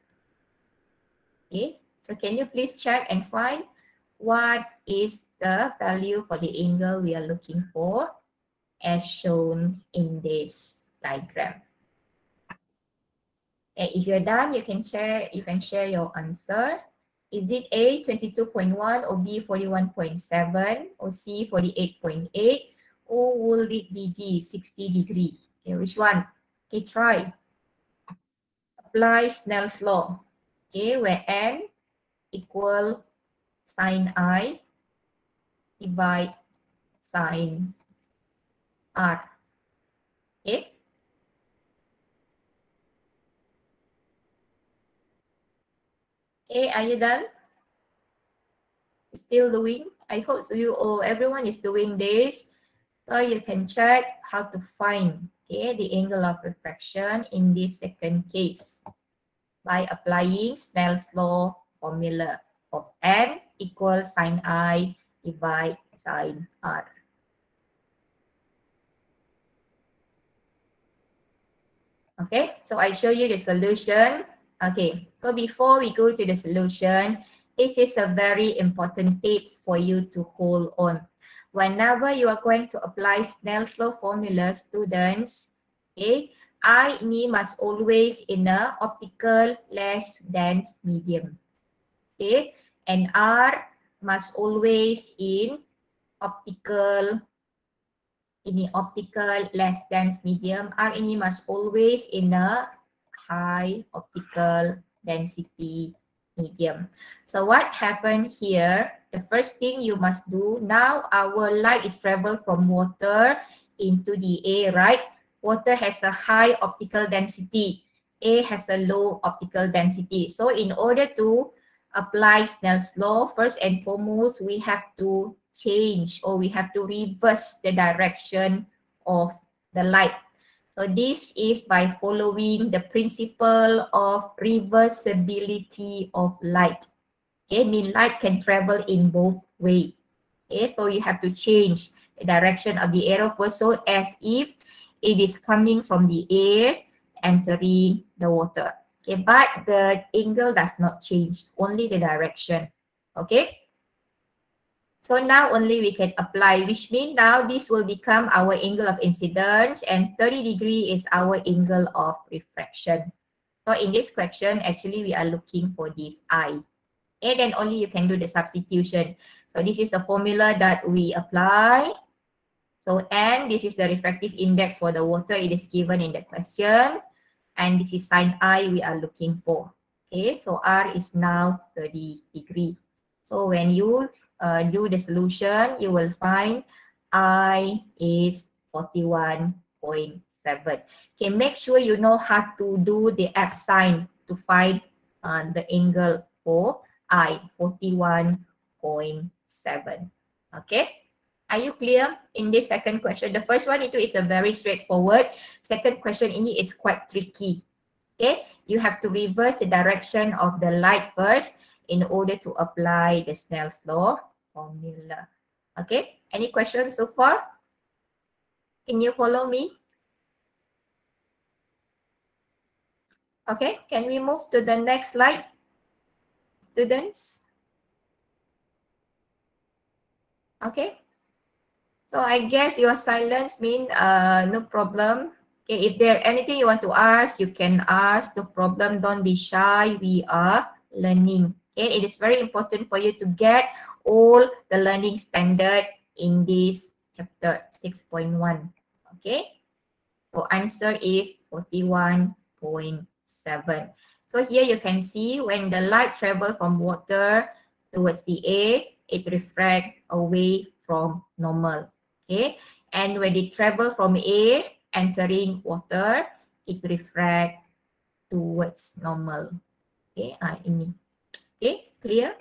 Okay, so can you please check and find what is the value for the angle we are looking for as shown in this diagram? Okay, if you're done, you can share your answer. Is it A 22.1 or B 41.7 or C 48.8 or will it be D 60 degree? Okay, which one? Okay, try. Apply Snell's law. Okay, where N equal sine I divide sine R. Okay. Okay, are you done? Still doing? I hope so you or everyone is doing this. So you can check how to find the angle of refraction in this second case by applying Snell's law formula of N equals sine I divide sine R. Okay, so I show you the solution. Okay, so before we go to the solution, this is a very important tips for you to hold on. Whenever you are going to apply Snell's law formula, students, okay, I ini must always in a optical less dense medium. Okay, and R must always in optical less dense medium. R ini must always in a high optical density medium. So what happened here? The first thing you must do, now our light is travel from water into the air, right? Water has a high optical density. A has a low optical density. So in order to apply Snell's law, first and foremost, we have to change or we have to reverse the direction of the light. So this is by following the principle of reversibility of light. Okay, mean light can travel in both ways. Okay, so you have to change the direction of the arrow first, so as if it is coming from the air entering the water. Okay, but the angle does not change, only the direction. Okay. So now only we can apply, which means now this will become our angle of incidence and 30 degree is our angle of refraction. So in this question, actually we are looking for this I. And then only you can do the substitution. So this is the formula that we apply. So N, this is the refractive index for the water. It is given in the question. And this is sine I we are looking for. Okay, so R is now 30 degree. So when you do the solution, you will find I is 41.7. Okay, make sure you know how to do the X sign to find the angle for I, 41.7. Okay, are you clear in this second question? The first one itu is a very straightforward. Second question ini is quite tricky. Okay, you have to reverse the direction of the light first in order to apply the Snell's law formula. Okay, any questions so far? Can you follow me? Okay, can we move to the next slide, students? Okay, so I guess your silence mean no problem. Okay, if there anything you want to ask, you can ask, no problem, don't be shy, we are learning. Okay, it is very important for you to get all the learning standard in this chapter 6.1. Okay, so answer is 41.7. So here you can see when the light travel from water towards the air, it refracts away from normal. Okay, and when it travel from air entering water, it refracts towards normal. Okay, ini. Okay, clear?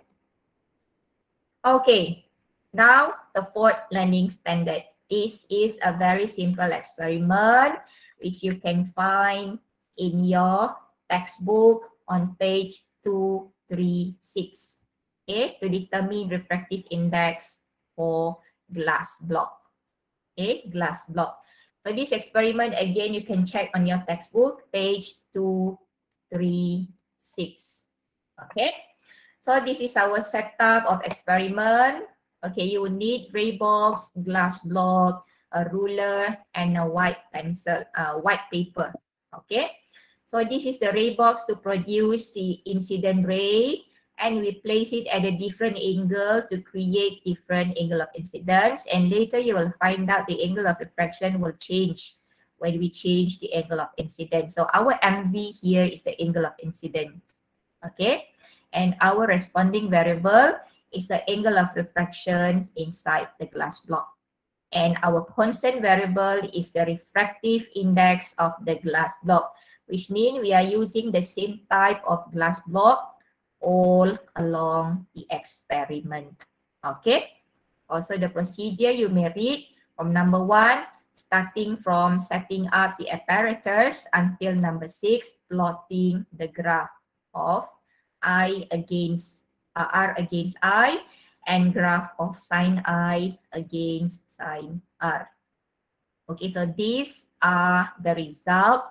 Okay, now the fourth learning standard. This is a very simple experiment which you can find in your textbook on page 236. Okay, to determine refractive index for glass block. Okay, glass block. For this experiment, again, you can check on your textbook, page 236. Okay, so this is our setup of experiment. Okay, you will need gray box, glass block, a ruler, and a white pencil, white paper. Okay, So this is the ray box to produce the incident ray, and we place it at a different angle to create different angle of incidence, and later you will find out the angle of refraction will change when we change the angle of incidence. So our MV here is the angle of incidence, okay? And our responding variable is the angle of refraction inside the glass block. And our constant variable is the refractive index of the glass block, which means we are using the same type of glass block all along the experiment. Okay. Also the procedure you may read from number 1, starting from setting up the apparatus until number 6, plotting the graph of R against I and graph of sine I against sine R. Okay, so these are the result,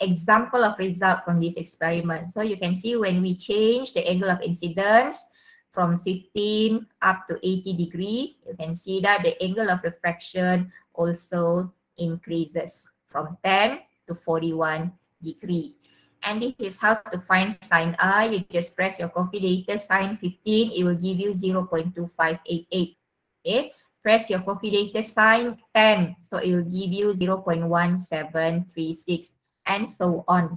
example of result from this experiment. So you can see when we change the angle of incidence from 15 up to 80 degree, you can see that the angle of refraction also increases from 10 to 41 degree. And this is how to find sine I. You just press your calculator, sine 15, it will give you 0.2588. Okay, press your calculator, sine 10, so it will give you 0.1736, and so on.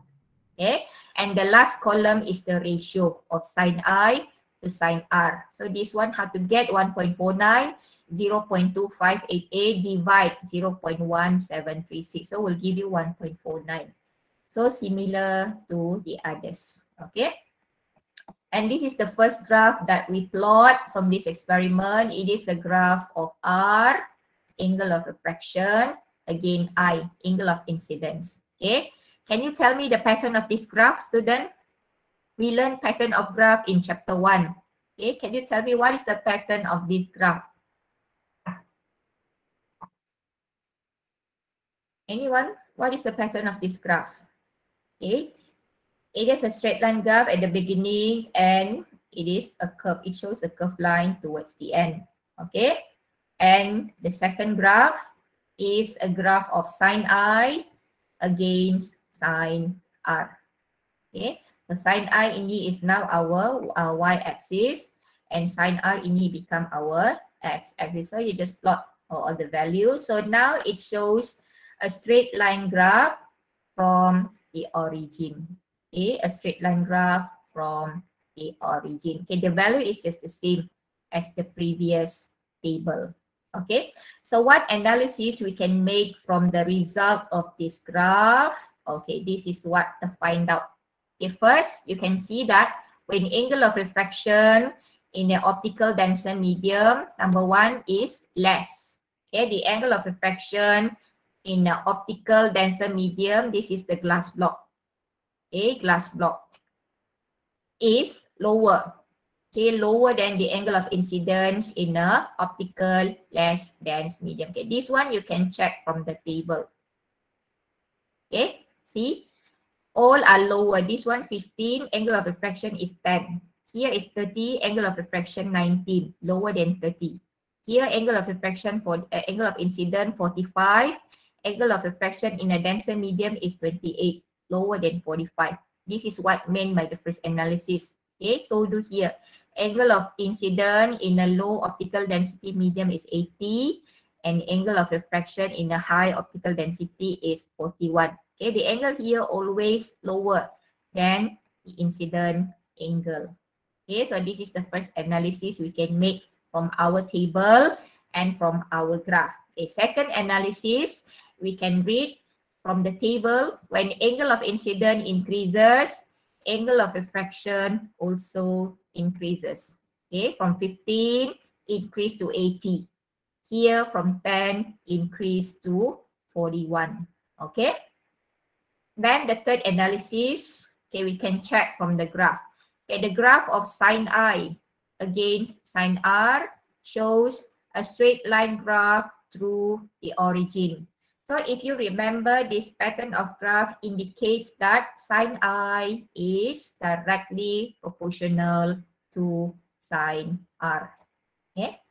Okay, and the last column is the ratio of sine I to sine R. So this one, how to get 1.49, 0.2588 divide 0.1736. So we'll give you 1.49. So similar to the others. Okay. And this is the first graph that we plot from this experiment. It is a graph of R, angle of refraction, again I, angle of incidence. Okay. Can you tell me the pattern of this graph, student? We learned pattern of graph in chapter 1. Okay, can you tell me what is the pattern of this graph? Anyone? What is the pattern of this graph? Okay, it is a straight line graph at the beginning and it is a curve. It shows a curved line towards the end. Okay, and the second graph is a graph of sine I against sine R. Okay, so sine I ini is now our y-axis and sine R ini become our x-axis. So you just plot all the values. So now it shows a straight line graph from the origin. Okay, a straight line graph from the origin. Okay, the value is just the same as the previous table. Okay, so what analysis we can make from the result of this graph? Okay, this is what to find out. Okay, first, you can see that when angle of refraction in the optical denser medium, number 1 is less. Okay, the angle of refraction in the optical denser medium, this is the glass block. Okay, glass block is lower. Okay, lower than the angle of incidence in a optical less dense medium. Okay, this one you can check from the table. Okay, see? All are lower. This one 15, angle of refraction is 10. Here is 30, angle of refraction 19, lower than 30. Here angle of refraction for angle of incidence 45, angle of refraction in a denser medium is 28, lower than 45. This is what meant by the first analysis. Okay, so do here. Angle of incidence in a low optical density medium is 80, and angle of refraction in a high optical density is 41. Okay, the angle here always lower than the incident angle. Okay, so this is the first analysis we can make from our table and from our graph. Okay, second analysis, we can read from the table, when angle of incidence increases, angle of refraction also increases. Okay, from 15 increase to 80. Here from 10 increase to 41. Okay. Then the third analysis, okay, we can check from the graph. Okay, the graph of sine I against sine R shows a straight line graph through the origin. So if you remember, this pattern of graph indicates that sine I is directly proportional to sine R. Okay.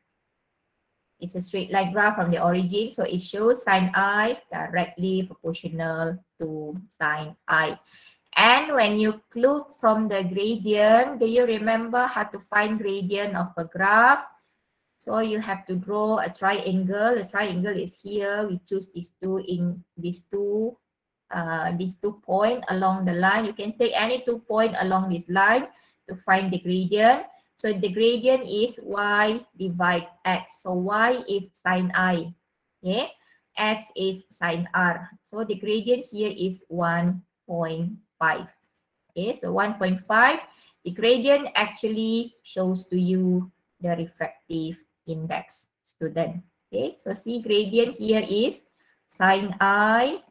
It's a straight line graph from the origin, so it shows sine I directly proportional to sine I. And when you look from the gradient, do you remember how to find gradient of a graph? So you have to draw a triangle. The triangle is here. We choose these two points along the line. You can take any 2 points along this line to find the gradient. So the gradient is y divide x. So y is sine I. Okay, x is sine r. So the gradient here is 1.5. Okay, so 1.5. The gradient actually shows to you the refractive index, student. Okay, so see gradient here is sine I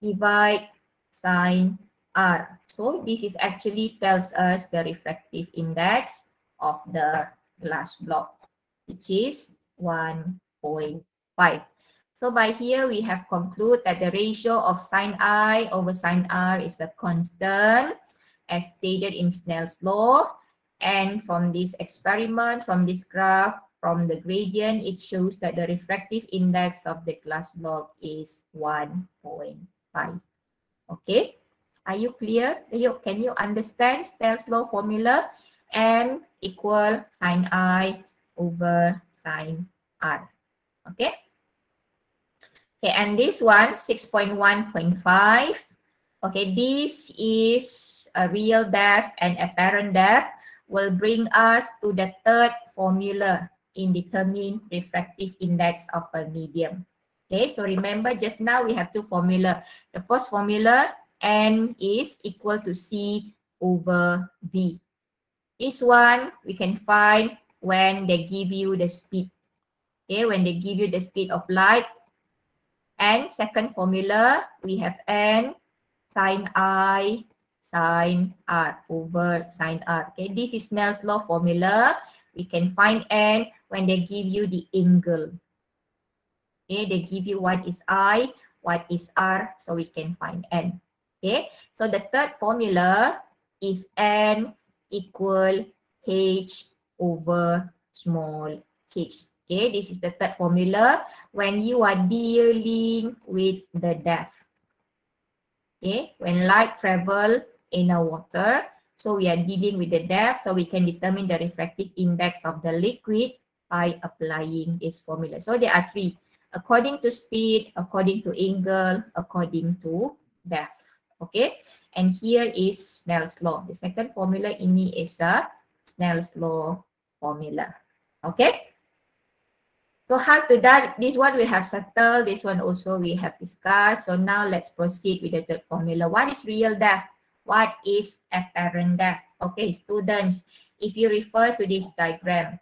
divide sine r. So this is actually tells us the refractive index of the glass block, which is 1.5. So by here we have concluded that the ratio of sine I over sine r is a constant as stated in Snell's law. And from this experiment, from this graph, from the gradient, it shows that the refractive index of the glass block is 1.5. Okay, are you clear? Can you understand Snell's law formula and equal sine I over sine r? Okay. Okay, and this one, 6.1.5. Okay, this is a real depth and apparent depth will bring us to the third formula in determining refractive index of a medium. Okay, so remember just now we have two formula. The first formula, N is equal to C over V. This one we can find when they give you the speed. Okay, when they give you the speed of light. And second formula, we have N sine I sine r over sine r. Okay, this is Snell's law formula. We can find N when they give you the angle. Okay, they give you what is I, what is r, so we can find N. Okay, so the third formula is N equal H over small h. Okay, this is the third formula when you are dealing with the depth. Okay, when light travel in a water, so we are dealing with the depth, so we can determine the refractive index of the liquid by applying this formula. So there are three, according to speed, according to angle, according to depth. Okay, and here is Snell's law. The second formula ini is a Snell's law formula. Okay. So how to that? This one we have settled. This one also we have discussed. So now let's proceed with the third formula. What is real depth? What is apparent depth? Okay, students, if you refer to this diagram,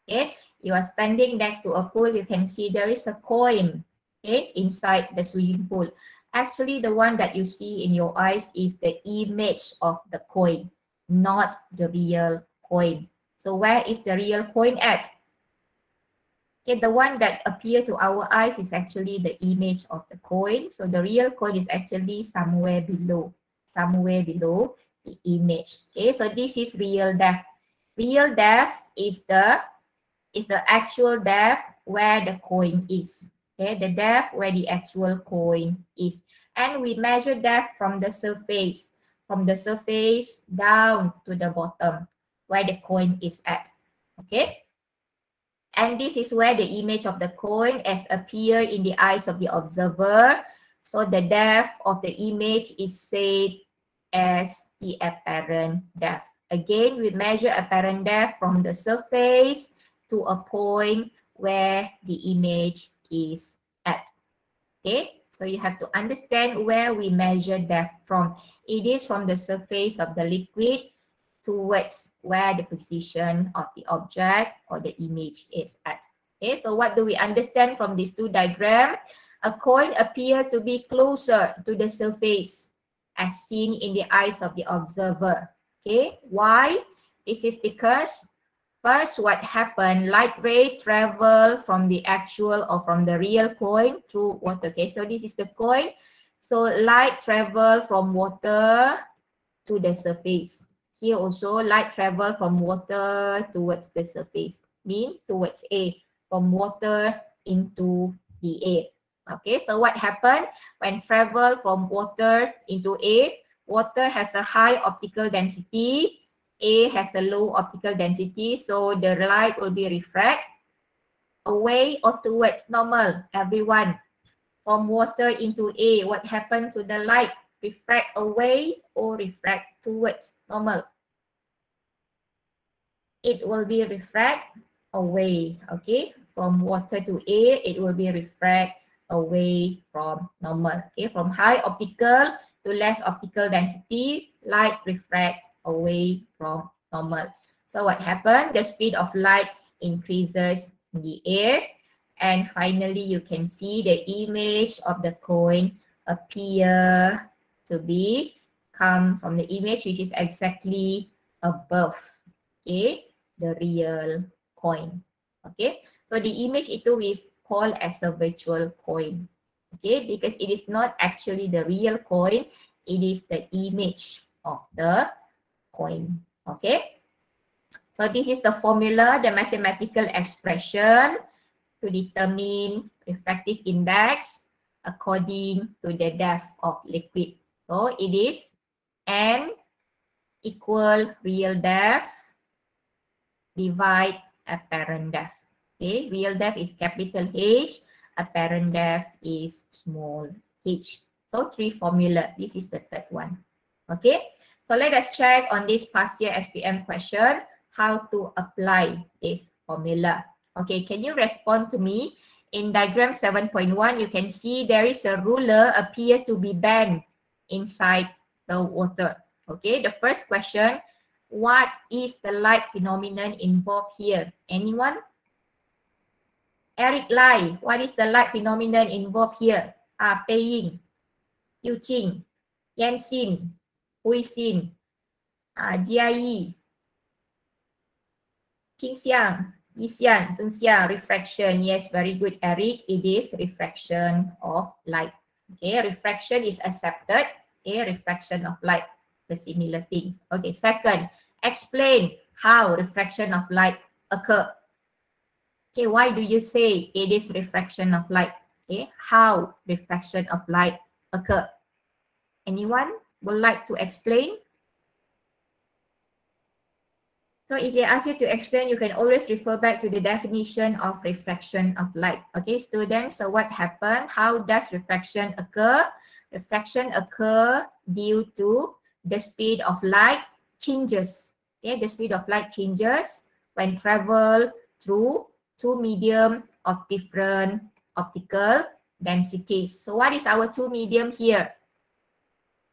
okay, you are standing next to a pool. You can see there is a coin, okay, inside the swimming pool. Actually, the one that you see in your eyes is the image of the coin, not the real coin. So where is the real coin at? Okay, the one that appear to our eyes is actually the image of the coin. So the real coin is actually somewhere below the image. Okay, so this is real depth. Real depth is the actual depth where the coin is. Okay, the depth where the actual coin is. And we measure depth from the surface down to the bottom where the coin is at. Okay. And this is where the image of the coin as appear in the eyes of the observer. So the depth of the image is said as the apparent depth. Again, we measure apparent depth from the surface to a point where the image is at. Okay, so you have to understand where we measure depth from. It is from the surface of the liquid towards where the position of the object or the image is at. Okay, so what do we understand from these two diagrams? A coin appears to be closer to the surface as seen in the eyes of the observer. Okay, why? This is because first what happened, light ray travel from the actual or from the real coin through water. Okay, so this is the coin. So light travel from water to the surface. Here also light travel from water towards the surface. mean towards A, from water into the A. Okay, so what happened when travel from water into A? Water has a high optical density, A has a low optical density, so the light will be refract away or towards normal. Everyone, from water into A, what happened to the light? Refract away or refract towards normal? It will be refract away. Okay, from water to A, it will be refract away from normal. Okay, from high optical to less optical density, light refract away from normal. So what happened? The speed of light increases in the air, and finally you can see the image of the coin appear to be come from the image which is exactly above, okay, the real coin. Okay, so the image itu we call as a virtual coin. Okay, because it is not actually the real coin, it is the image of the coin. Okay, so this is the formula, the mathematical expression to determine refractive index according to the depth of liquid. So it is N equal real depth divide apparent depth. Okay, real depth is capital H, apparent depth is small h. So three formula. This is the third one. Okay, so let us check on this past year SPM question how to apply this formula. Okay, can you respond to me? In diagram 7.1, you can see there is a ruler appear to be bent inside the water. Okay, the first question, what is the light phenomenon involved here? Anyone? Eric Lai, what is the light phenomenon involved here? Pei-Ying, Yu Qing, Yan Xin, Hui Xin, Jia Yi, Qing Xiang, Yi Xian, Sun Xia, refraction. Yes, very good, Eric. It is refraction of light. Okay, refraction is accepted. Okay, refraction of light, the similar things. Okay, second, explain how refraction of light occur. Okay, why do you say it is refraction of light? Okay, how refraction of light occur? Anyone would like to explain? So if they ask you to explain, you can always refer back to the definition of refraction of light. Okay, students, so what happened? How does refraction occur? Refraction occur due to the speed of light changes. Okay, the speed of light changes when travel through two medium of different optical densities. So what is our two medium here?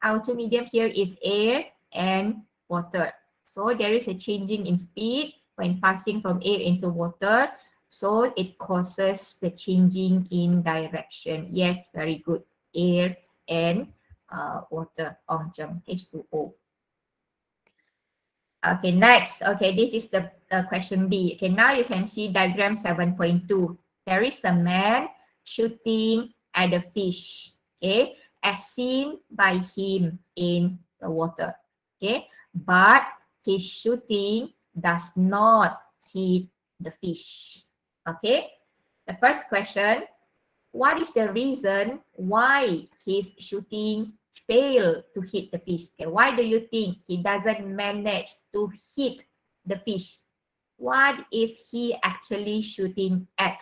Our two medium here is air and water. So there is a changing in speed when passing from air into water. So it causes the changing in direction. Yes, very good. Air and water, H2O. Okay, next. Okay, this is the question B. Okay, now you can see diagram 7.2. There is a man shooting at a fish, okay, as seen by him in the water, okay, but his shooting does not hit the fish, okay. The first question, what is the reason why his shooting failed to hit the fish? Okay, why do you think he doesn't manage to hit the fish? What is he actually shooting at?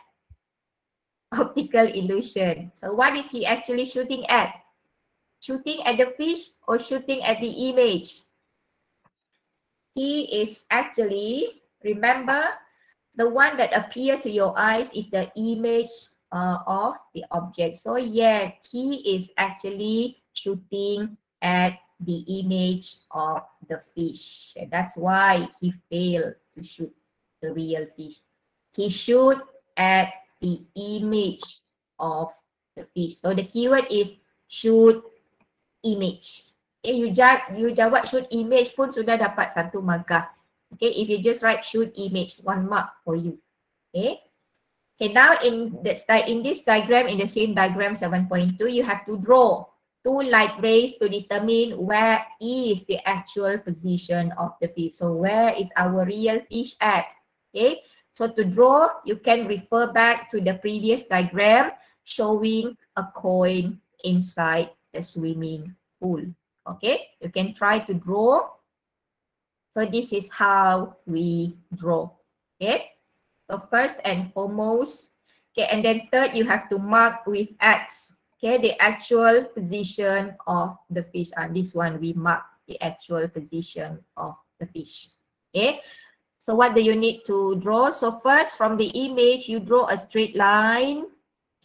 Optical illusion. So what is he actually shooting at? Shooting at the fish or shooting at the image? He is actually, remember, the one that appear to your eyes is the image of the object. So yes, he is actually shooting at the image of the fish. And that's why he failed to shoot the real fish. He shoot at the image of the fish. So the keyword is shoot image. Okay, you jawab shoot image pun sudah dapat satu markah. Okay, if you just write shoot image, 1 mark for you. Okay. Okay, now in this diagram, in the same diagram 7.2, you have to draw two light rays to determine where is the actual position of the fish. So where is our real fish at? Okay, So to draw, you can refer back to the previous diagram showing a coin inside the swimming pool. Okay, you can try to draw. So this is how we draw. Okay, so first and foremost, okay, and then third, you have to mark with X. Okay, the actual position of the fish. This one we mark the actual position of the fish. Okay, so what do you need to draw? So first, from the image, you draw a straight line.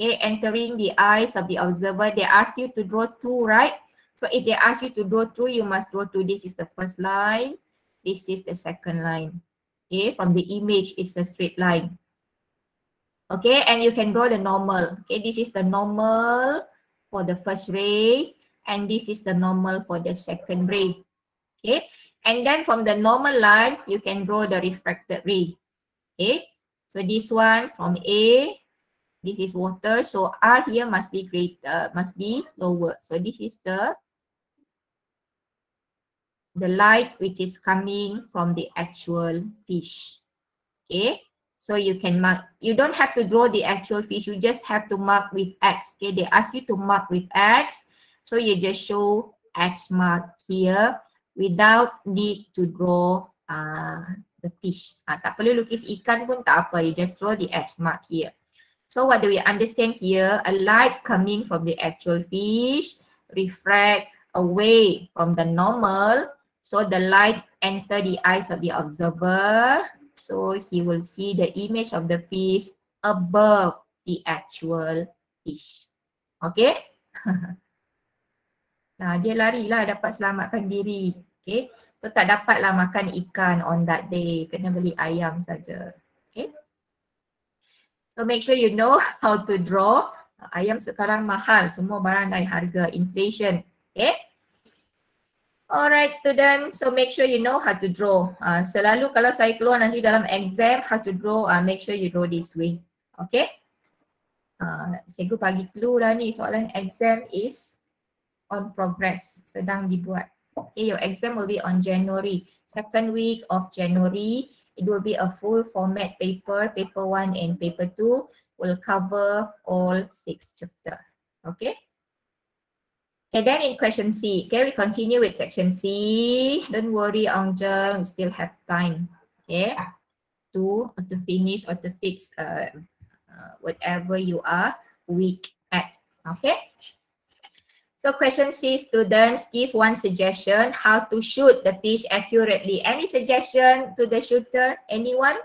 Okay, entering the eyes of the observer. They ask you to draw two, right? So if they ask you to draw two, you must draw two. This is the first line. This is the second line. Okay, from the image, it's a straight line. Okay, and you can draw the normal. Okay, this is the normal for the first ray, and this is the normal for the second ray. Okay, and then from the normal line, you can draw the refracted ray. Okay, so this one from A, this is water, so R here must be greater, must be lower. So this is the light which is coming from the actual fish. Okay, so you can mark, you don't have to draw the actual fish, you just have to mark with X. Okay, they ask you to mark with X, so you just show X mark here without need to draw the fish. Tak perlu lukis ikan pun tak apa, you just draw the X mark here. So what do we understand here? A light coming from the actual fish refract away from the normal, so the light enter the eyes of the observer. So he will see the image of the fish above the actual fish. Okay? Nah, dia larilah dapat selamatkan diri. Okay? So tak dapatlah makan ikan on that day. Kena beli ayam saja. Okay? So make sure you know how to draw. Ayam sekarang mahal. Semua barang naik harga. Inflation. Okay? Alright students, so make sure you know how to draw. Selalu kalau saya keluar nanti dalam exam, how to draw, make sure you draw this way. Okay? Cikgu bagi clue dah ni, soalan exam is on progress, sedang dibuat. Okay, your exam will be on January. Second week of January, it will be a full format paper. Paper 1 and paper 2 will cover all 6 chapters. Okay? Okay, then in question C, okay, we continue with section C. Don't worry, Angjeng, we still have time, okay, to finish or to fix whatever you are weak at, okay. So question C, students give one suggestion how to shoot the fish accurately. Any suggestion to the shooter? Anyone?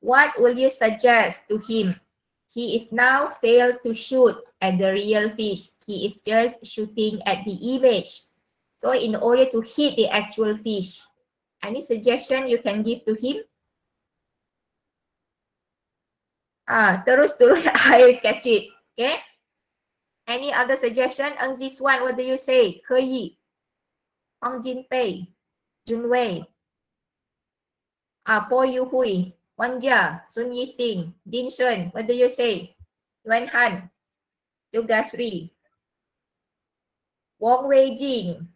What will you suggest to him? He is now failed to shoot at the real fish. He is just shooting at the image. So in order to hit the actual fish, any suggestion you can give to him? Terus turun air, catch it. Okay. Any other suggestion? On this one, what do you say? Ke Yi, Hong Jin Pei, Jun Wei, Po Yu Hui, Wang Jia, Sun Yiting, Din Shun, what do you say? Yuan Han, Zhu Gasri, Wong Wei Jing.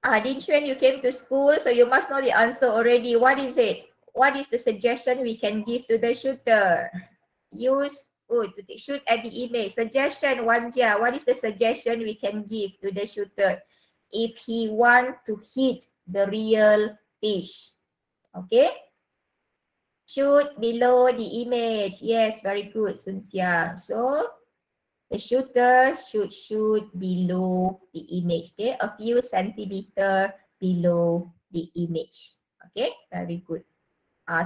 Din Xuan, you came to school, so you must know the answer already. What is it? What is the suggestion we can give to the shooter? Use to shoot at the image. Suggestion, Wan Jia, what is the suggestion we can give to the shooter if he want to hit the real fish? Okay. Shoot below the image. Yes, very good, Sunxia. So the shooter should shoot below the image, okay? A few centimeter below the image. Okay, very good.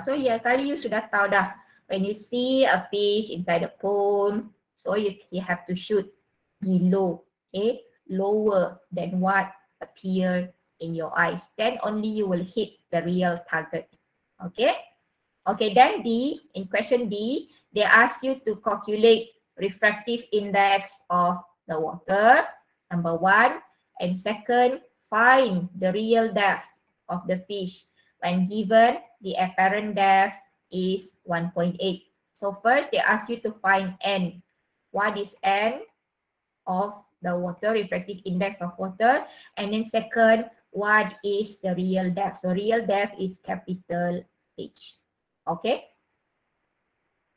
So ya, kali you sudah tahu dah. When you see a fish inside the pond, so you have to shoot below, okay? Lower than what appeared in your eyes. Then only you will hit the real target. Okay? Okay, then D, in question D, they ask you to calculate refractive index of the water, number 1. And second, find the real depth of the fish when given the apparent depth is 1.8. So first, they ask you to find N. What is N of the water, refractive index of water? And then second, what is the real depth. So real depth is capital H. Okay.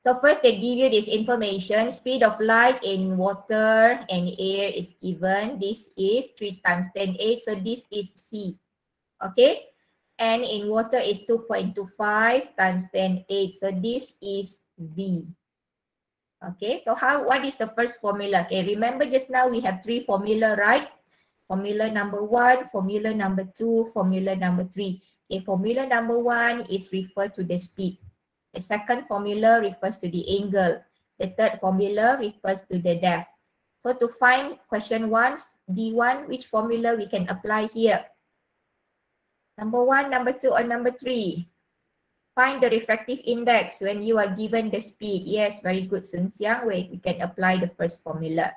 So first they give you this information. Speed of light in water and air is given. This is 3 times 10^8. So this is C. Okay. And in water is 2.25 times 10^8. So this is V. Okay. So what is the first formula? Okay. Remember just now we have 3 formula, right? Formula number 1, formula number 2, formula number 3. Okay. Formula number 1 is refer to the speed. The second formula refers to the angle. The third formula refers to the depth. So to find question 1, D1, which formula we can apply here? Number 1, number 2, or number 3? Find the refractive index when you are given the speed. Yes, very good, Sun Xiang. We can apply the first formula.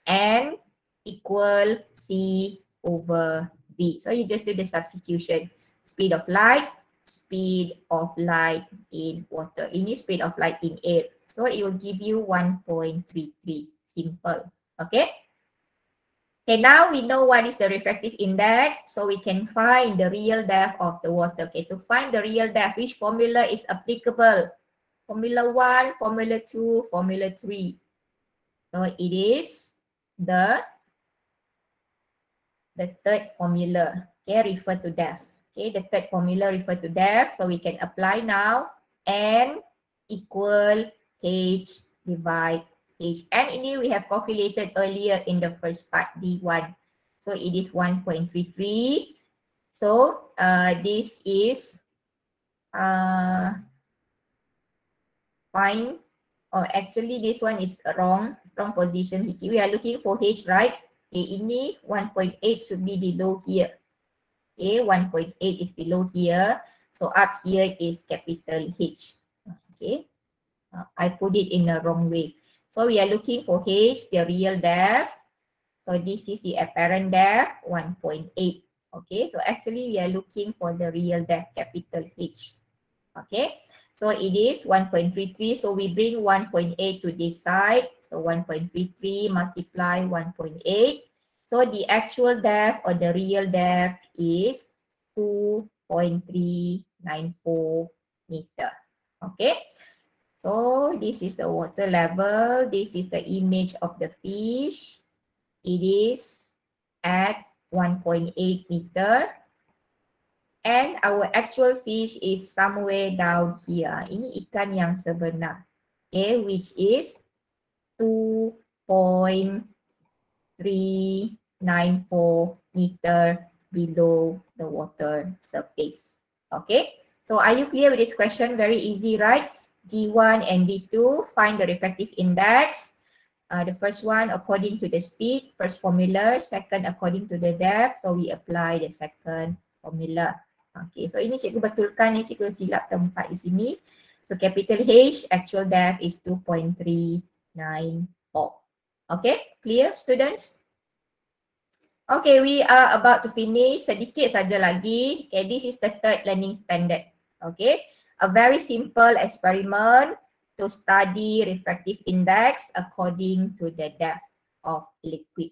N equal C over V. So you just do the substitution. Speed of light, speed of light in water. Ini speed of light in air. So it will give you 1.33. Simple. Okay. Okay, now we know what is the refractive index, so we can find the real depth of the water. Okay, to find the real depth, which formula is applicable? Formula 1, formula 2, formula 3. So it is the third formula. Okay, refer to depth. Okay, the third formula refer to depth, so we can apply now. N equal H divide H. And ini we have calculated earlier in the first part, D1. So it is 1.33. So this is fine. Oh, actually this one is wrong position. We are looking for H, right? Okay, ini 1.8 should be below here. Okay, 1.8 is below here. So up here is capital H. Okay, I put it in the wrong way. So we are looking for H, the real depth. So this is the apparent depth, 1.8. Okay, so actually we are looking for the real depth, capital H. Okay, so it is 1.33. So we bring 1.8 to this side. So 1.33 multiply 1.8. So the actual depth or the real depth is 2.394 meter. Okay. So this is the water level. This is the image of the fish. It is at 1.8 meter. And our actual fish is somewhere down here. Ini ikan yang sebenar. Okay, which is 2.394 meter below the water surface. Okay, so are you clear with this question? Very easy, right? D1 and D2, find the refractive index. The first one according to the speed, first formula. Second according to the depth, so we apply the second formula. Okay, so ini cikgu betulkan ni, cikgu silap tempat di sini. So capital H, actual depth is 2.394. Okay, clear students? Okay, we are about to finish. Sedikit saja lagi. Okay, this is the third learning standard. Okay. A very simple experiment to study refractive index according to the depth of liquid.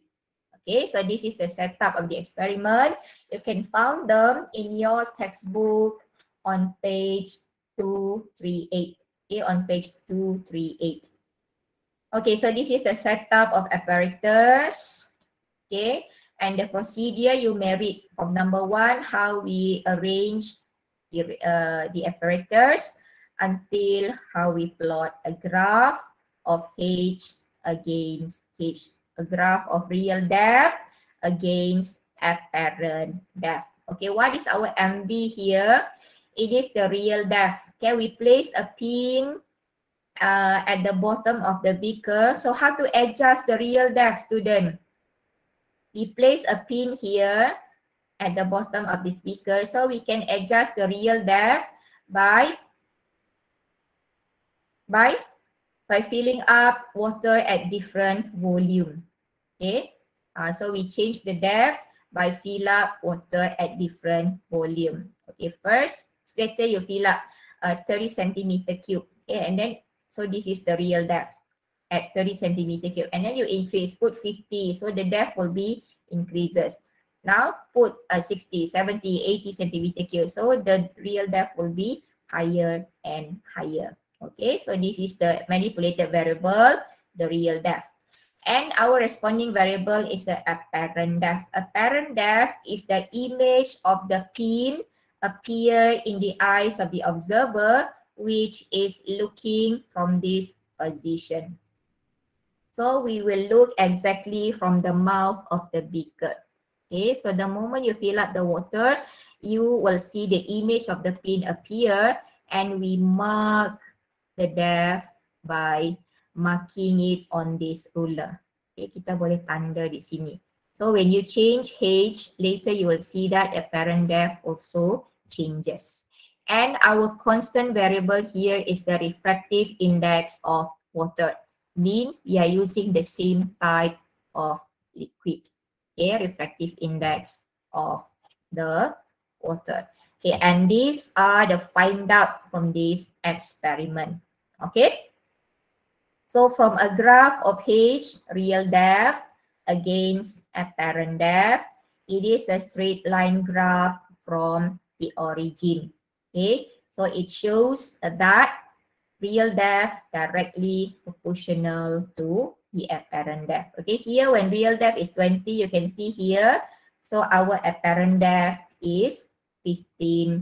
Okay, so this is the setup of the experiment. You can find them in your textbook on page 238. Okay, on page 238. Okay, so this is the setup of apparatus. Okay, and the procedure you may read from number 1, how we arrange the apparatus, until how we plot a graph of H against H, a graph of real depth against apparent depth. Okay, what is our MV here? It is the real depth. Okay, we place a pin at the bottom of the beaker. So how to adjust the real depth, student? We place a pin here at the bottom of this beaker, so we can adjust the real depth by filling up water at different volume. Okay, so we change the depth by fill up water at different volume. Okay, first let's say you fill up 30 centimeter cube. Okay, and then so this is the real depth at 30 centimeter cube, and then you increase, put 50, so the depth will be increases. Now put 60, 70, 80 centimeter cube. So the real depth will be higher and higher. Okay, so this is the manipulated variable, the real depth. And our responding variable is the apparent depth. Apparent depth is the image of the pin appear in the eyes of the observer, which is looking from this position. So we will look exactly from the mouth of the beaker. Okay, so the moment you fill up the water, you will see the image of the pin appear, and we mark the depth by marking it on this ruler. Okay, kita boleh tanda di sini. So when you change H, later you will see that apparent depth also changes. And our constant variable here is the refractive index of water. Mean we are using the same type of liquid. Okay, refractive index of the water. Okay, and these are the find out from this experiment. Okay, so from a graph of H, real depth against apparent depth, it is a straight line graph from the origin. Okay, so it shows that real depth directly proportional to the apparent depth. Okay, here when real depth is 20, you can see here. So our apparent depth is 15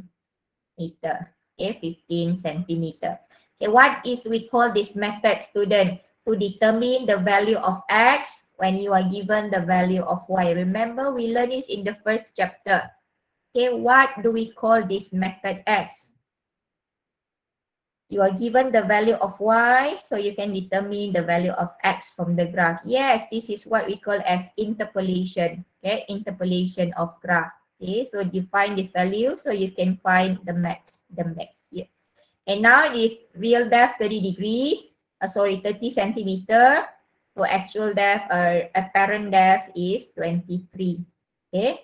meter. Okay, 15 centimeter. Okay, what is we call this method, student? To determine the value of X when you are given the value of Y. Remember, we learned it in the first chapter. Okay, what do we call this method as? You are given the value of Y, so you can determine the value of X from the graph. Yes, this is what we call as interpolation. Okay, interpolation of graph. Okay, so define this value so you can find the max here. And now this real depth 30 centimeter. So actual depth or apparent depth is 23. Okay.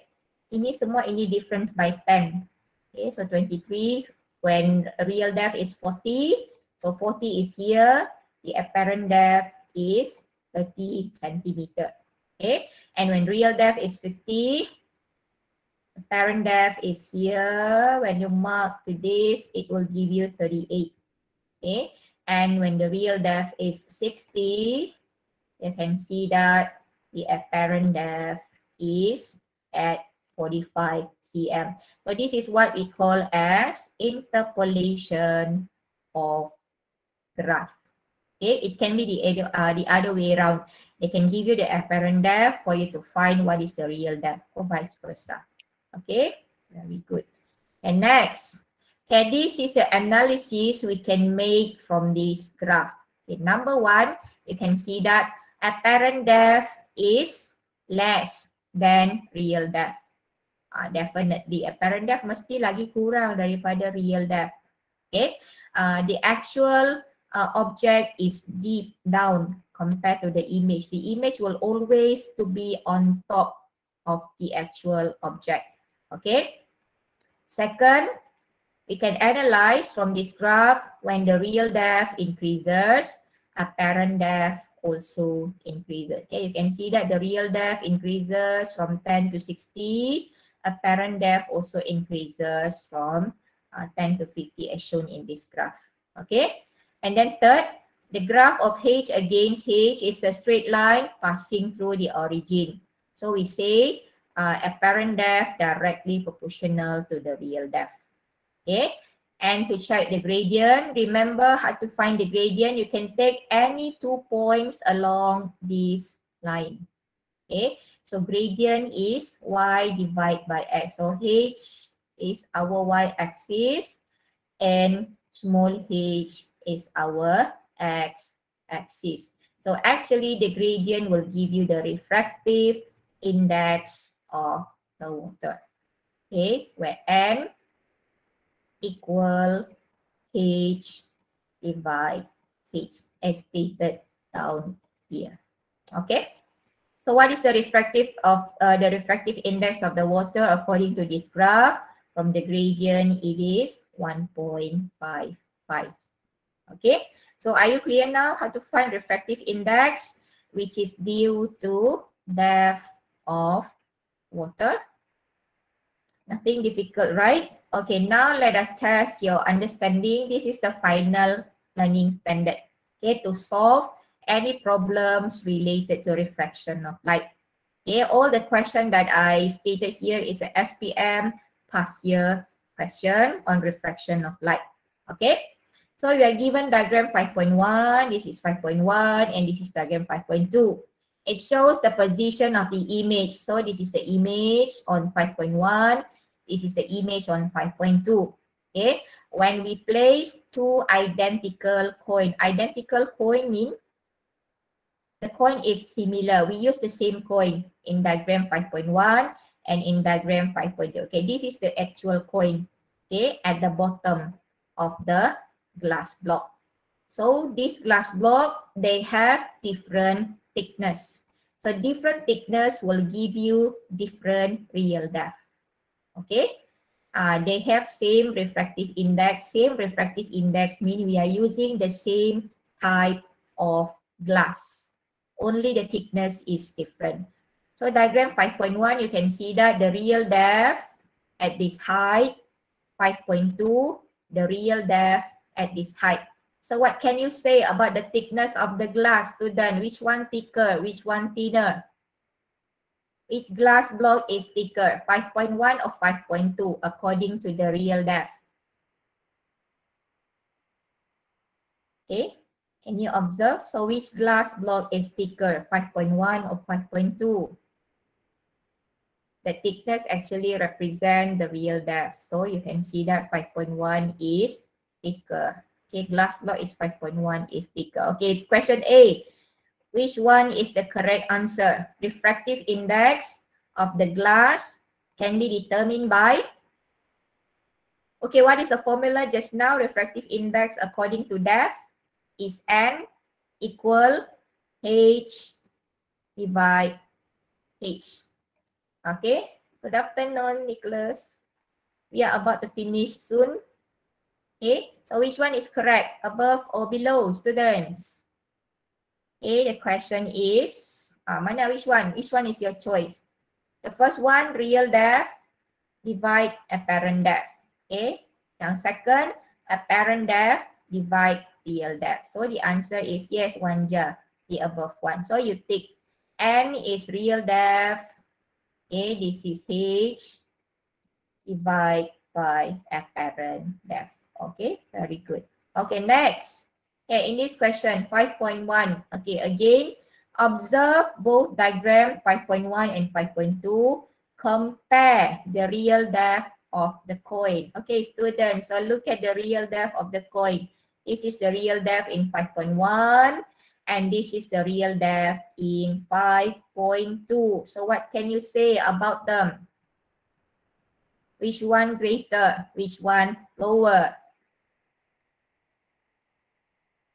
Ini semua ini difference by 10. Okay, so 23 when real depth is 40. So 40 is here. The apparent depth is 30 centimeter. Okay. And when real depth is 50, apparent depth is here. When you mark to this, it will give you 38. Okay, and when the real depth is 60, you can see that the apparent depth is at 45 cm. So this is what we call as interpolation of graph. Okay, it can be the other way around. They can give you the apparent depth for you to find what is the real depth, or vice versa. Okay, very good. And next, okay, this is the analysis we can make from this graph. Okay, number one, you can see that apparent depth is less than real depth. Definitely, apparent depth mesti lagi kurang daripada real depth. Okay, the actual object is deep down compared to the image. The image will always to be on top of the actual object. Okay. Second, we can analyze from this graph when the real depth increases, apparent depth also increases. Okay, you can see that the real depth increases from 10 to 60, apparent depth also increases from 10 to 50 as shown in this graph. Okay, and then third, the graph of H against H is a straight line passing through the origin. So we say apparent depth directly proportional to the real depth. Okay, and to check the gradient, remember how to find the gradient. You can take any 2 points along this line. Okay, so gradient is y divided by x. So h is our y-axis and small h is our x-axis. So actually the gradient will give you the refractive index of the water. Okay, where n equal h divide h as stated down here. Okay, so what is the refractive index of the water according to this graph? From the gradient, it is 1.55. Okay, so are you clear now how to find refractive index, which is due to depth of water. Nothing difficult, right? Okay, now let us test your understanding. This is the final learning standard. Okay, to solve any problems related to refraction of light. Okay, all the question that I stated here is a SPM past year question on refraction of light. Okay, so you are given diagram 5.1, this is 5.1, and this is diagram 5.2. It shows the position of the image. So this is the image on 5.1. This is the image on 5.2. Okay, when we place two identical coin means the coin is similar. We use the same coin in diagram 5.1 and in diagram 5.2. Okay, this is the actual coin, okay, at the bottom of the glass block. So this glass block, they have different thickness. So different thickness will give you different real depth. Okay, they have same refractive index. Same refractive index means we are using the same type of glass. Only the thickness is different. So diagram 5.1, you can see that the real depth at this height, 5.2, the real depth at this height. So what can you say about the thickness of the glass, student? Which one thicker? Which one thinner? Which glass block is thicker, 5.1 or 5.2, according to the real depth? Okay, can you observe? So which glass block is thicker, 5.1 or 5.2? The thickness actually represent the real depth. So you can see that 5.1 is thicker. Okay, glass block is 5.1 is thicker. Okay, question A. Which one is the correct answer? Refractive index of the glass can be determined by... Okay, what is the formula just now? Refractive index according to depth is N equal H divide H. Okay, good afternoon, Nicholas. We are about to finish soon. Okay, so which one is correct? Above or below, students? Okay, the question is, mana which one? Which one is your choice? The first one, real depth divide apparent depth. Okay, yang second, apparent depth divide real depth. So the answer is yes, one je, the above one. So you tick N is real depth. Okay, this is H divide by apparent depth. Okay, very good. Okay, next. Okay, in this question, 5.1. Okay, again, observe both diagram 5.1 and 5.2. Compare the real depth of the coin. Okay, students, so look at the real depth of the coin. This is the real depth in 5.1 and this is the real depth in 5.2. So what can you say about them? Which one greater? Which one lower?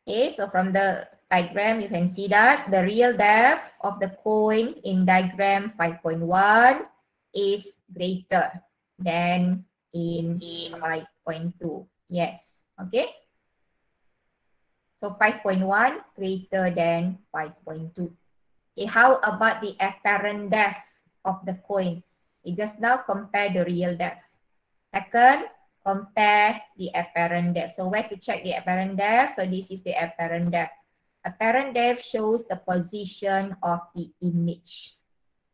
Okay, so from the diagram, you can see that the real depth of the coin in diagram 5.1 is greater than in 5.2. Yes, okay. So 5.1 greater than 5.2. Okay, how about the apparent depth of the coin? We just now compare the real depth. Second, compare the apparent depth. So where to check the apparent depth? So this is the apparent depth. Apparent depth shows the position of the image,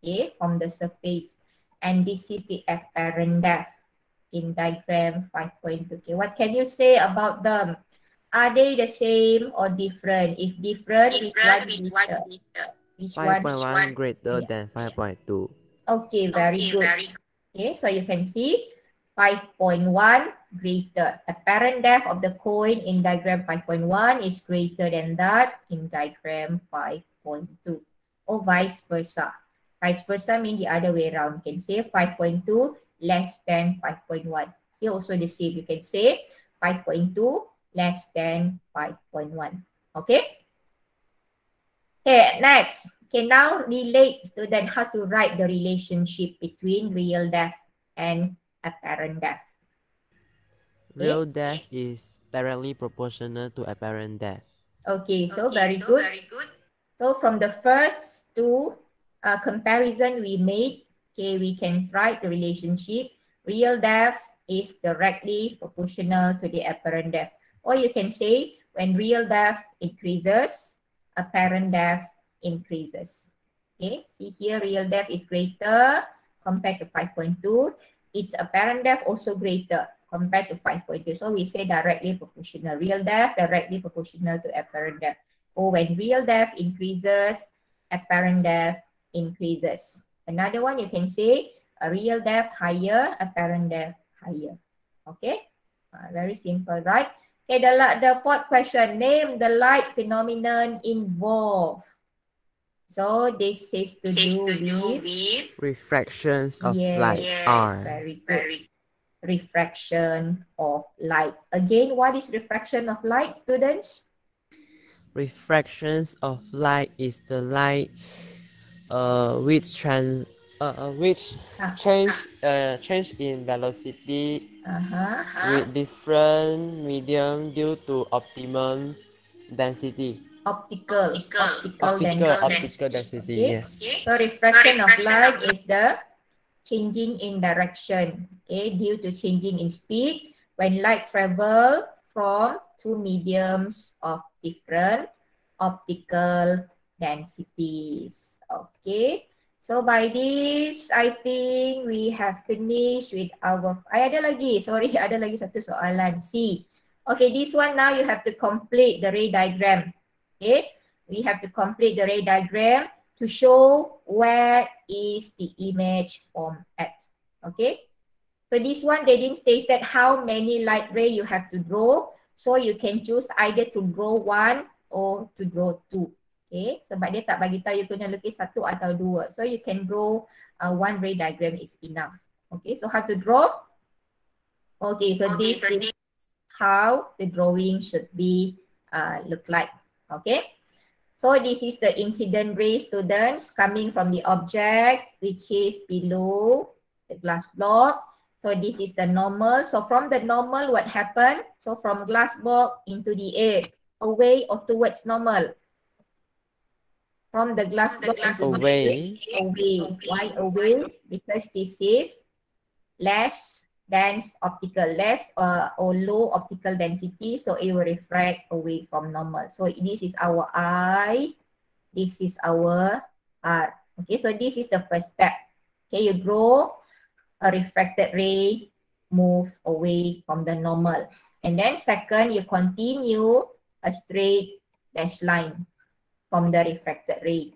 okay, from the surface. And this is the apparent depth in diagram 5.2. Okay, what can you say about them? Are they the same or different? If different, which one is greater? Which 5.1 greater than 5.2. Okay, very good. Okay, so you can see 5.1 greater. Apparent depth of the coin in diagram 5.1 is greater than that in diagram 5.2. Or vice versa. Vice versa means the other way around. You can say 5.2 less than 5.1. Here also the same. You can say 5.2 less than 5.1. Okay? Okay, next. Okay, now relate student how to write the relationship between real depth and apparent depth. Real depth is directly proportional to apparent depth. Okay, so very good. So from the first two comparison we made, okay, we can write the relationship. Real depth is directly proportional to the apparent depth. Or you can say when real depth increases, apparent depth increases. Okay, see here real depth is greater compared to 5.2. Its apparent depth also greater compared to 5.2. So we say directly proportional. Real depth directly proportional to apparent depth. Or when real depth increases, apparent depth increases. Another one you can say a real depth higher, apparent depth higher. Okay, very simple, right? Okay, the fourth question, name the light phenomenon involved. So this is to do with refractions of light yes, are. very good. Refraction of light. Again, what is refraction of light, students? Refractions of light is the light which change in velocity with different medium due to optimum density. Optical Density, okay. yes. So refraction of light is the changing in direction, okay, due to changing in speed when light travel from two mediums of different optical densities. Okay, so by this I think we have finished with our ada lagi satu soalan C. Okay, this one now you have to complete the ray diagram. Okay, we have to complete the ray diagram to show where is the image formed at. Okay, so this one they didn't stated how many light ray you have to draw, so you can choose either to draw one or to draw two. Okay, sebab dia tak bagi tahu you kena lukis satu atau dua, so you can draw one ray diagram is enough. Okay, so how to draw? Okay, so this is how the drawing should be look like. Okay. So this is the incident ray, students, coming from the object which is below the glass block. So this is the normal. So from the normal, what happened? So from glass block into the air, away or towards normal? From the glass block into the air, away. Why away? Because this is less dense optical, less or low optical density, so it will refract away from normal. So this is our I, this is our R. Okay, so this is the first step. Okay, you draw a refracted ray, move away from the normal. And then second, you continue a straight dashed line from the refracted ray.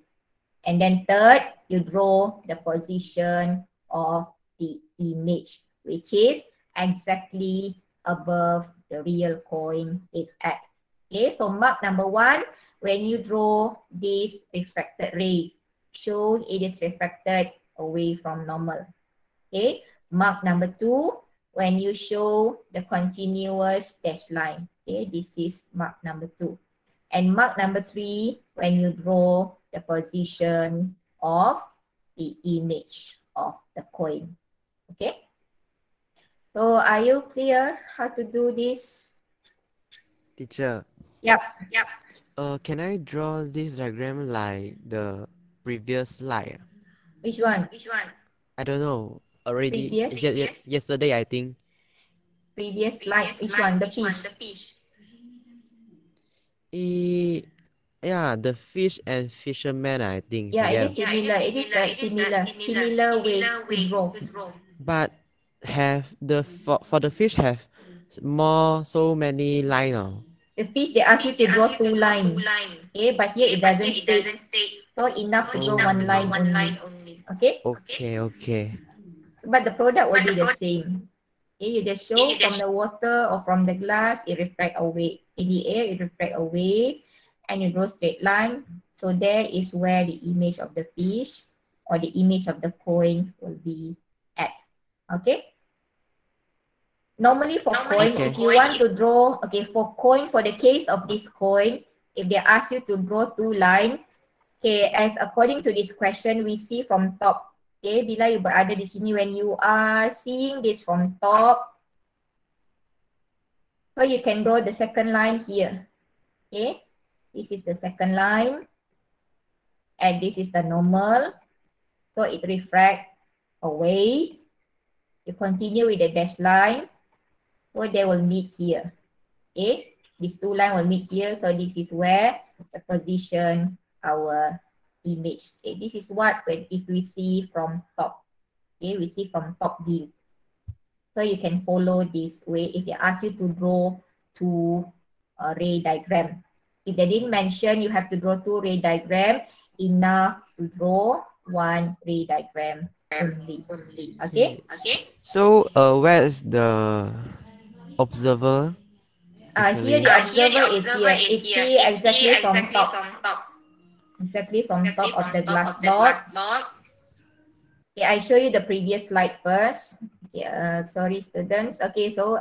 And then third, you draw the position of the image, which is exactly above the real coin is at. Okay, so mark number one, when you draw this refracted ray, show it is refracted away from normal. Okay, mark number two, when you show the continuous dashed line. Okay, this is mark number two. And mark number three, when you draw the position of the image of the coin. Okay. So are you clear how to do this? Teacher. Yep. Can I draw this diagram like the previous slide? Which one? I don't know. Already Previous? yesterday I think. Previous slide. Which one? The fish. Yeah, the fish and fisherman I think. Yeah, it is similar. It is the similar way to draw. But have for the fish have so many line. The fish they ask you to draw two lines. Okay, but here it doesn't state. So enough to draw one line only. Okay? Okay. But the product will be the same. Okay, you just show from the water or from the glass, it refract away. In the air, it refract away. And you draw straight line. So there is where the image of the fish or the image of the coin will be at. Okay? Normally for coin, if you want to draw, okay, for coin, for the case of this coin, if they ask you to draw two lines, okay, as according to this question, we see from top. Okay, bila you berada di sini, when you are seeing this from top, so you can draw the second line here. Okay, this is the second line, and this is the normal. So it refract away. You continue with the dashed line. So they will meet here. Okay, these two lines will meet here. So this is where the position our image. Okay, this is what if we see from top. Okay, we see from top view. So you can follow this way if they ask you to draw two ray diagram. If they didn't mention you have to draw two ray diagram, enough to draw one ray diagram only. Okay? So, where is the observer? Here Actually, the observer is here. It's see exactly from top. Exactly from top of the glass block. Okay, I show you the previous slide first. Okay, sorry students. Okay, so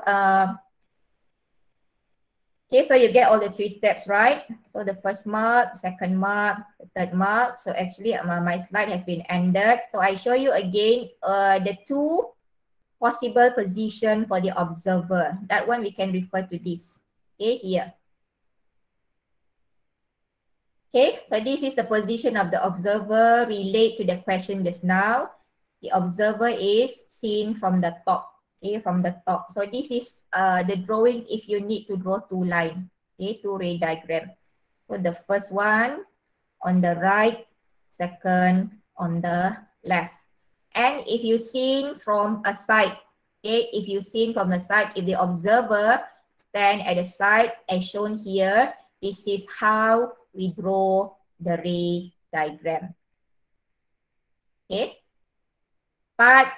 you get all the three steps, right? So the first mark, second mark, the third mark. So actually my slide has been ended. So I show you again the two possible position for the observer. That one we can refer to this. Okay, here. Okay, so this is the position of the observer relate to the question just now. The observer is seen from the top. Okay, from the top. So this is the drawing if you need to draw two line. Okay, two ray diagram. So the first one on the right, second on the left. And if you seen from a side, okay, if you seen from the side, if the observer stand at the side as shown here, this is how we draw the ray diagram. Okay. But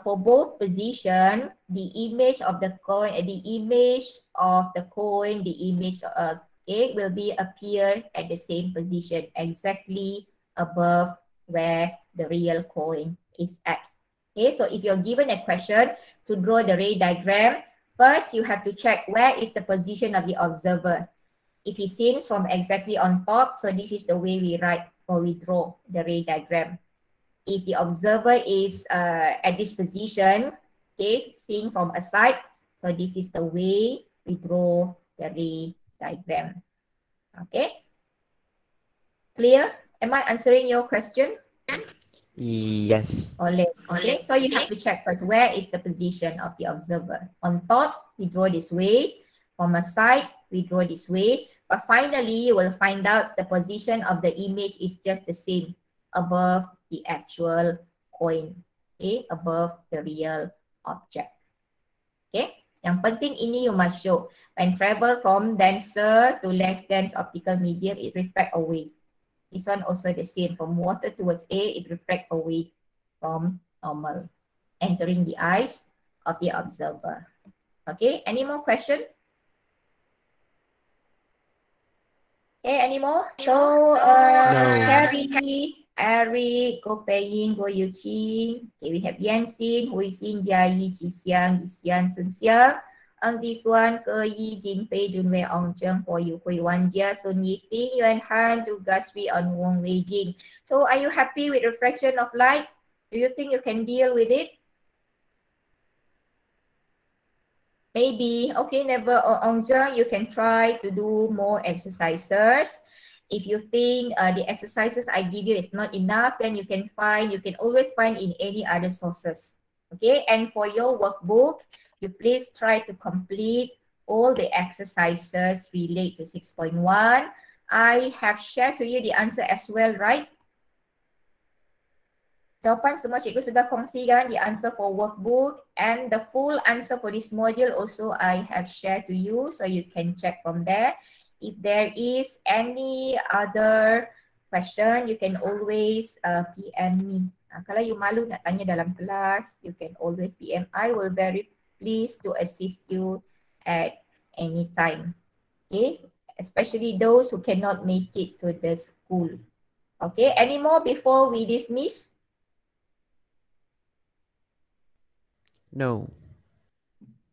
for both position, the image of the coin, the image will be appear at the same position, exactly above where the real coin is at. Okay, so if you're given a question to draw the ray diagram, first you have to check where is the position of the observer. If he seems from exactly on top, so this is the way we write or we draw the ray diagram. If the observer is at this position, okay, seen from a side, so this is the way we draw the ray diagram. Okay, clear? Am I answering your question? yes. Okay, so you have to check first where is the position of the observer. On top, we draw this way. From a side, we draw this way. But finally, you will find out the position of the image is just the same above the actual coin. Okay, above the real object. Okay, yang penting ini you must show. When travel from denser to less dense optical medium, it refract away. This one also the same. From water towards air, it refract away from normal, entering the eyes of the observer. Okay, any more question? Okay, any more? So, Carrie, Eric, Go Pei-ying, Go Yu-ching. Okay, we have Yan-xin, Hui-xin, Jia-yi, Ji-xiang, Yi-xian, Sun-xiang. Ang Ji-suan, Ke-yi, Jin-pei, Jun-wei, Ong-cheng, Po-yu-hui, Wan-jia, Sun-yi-ting, Yuan-han, Ju-ga-sui, on Wong-wei-jing. So, are you happy with refraction of light? Do you think you can deal with it? Maybe, okay, never Ongzheng, you can try to do more exercises. If you think the exercises I give you is not enough, then you can always find in any other sources. Okay, and for your workbook, you please try to complete all the exercises relate to 6.1. I have shared to you the answer as well, right? Jawapan semua cikgu sudah kongsikan the answer for workbook and the full answer for this module also I have shared to you, so you can check from there. If there is any other question, you can always PM me. Kalau you malu nak tanya dalam kelas, you can always PM. I will very pleased to assist you at any time. Okay, especially those who cannot make it to the school. Okay, any more before we dismiss? No.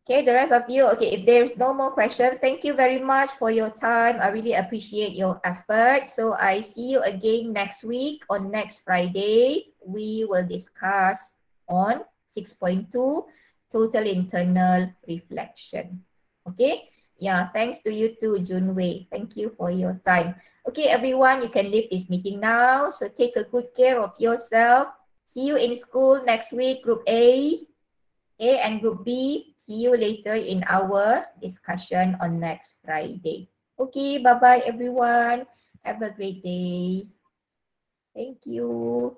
Okay, the rest of you, okay, if there's no more questions, thank you very much for your time. I really appreciate your effort. So I see you again next week on next Friday. We will discuss on 6.2, total internal reflection. Okay, yeah, thanks to you too, Junwei. Thank you for your time. Okay, everyone, you can leave this meeting now. So take a good care of yourself. See you in school next week, Group A and Group B. See you later in our discussion on next Friday. Okay, bye-bye everyone. Have a great day. Thank you.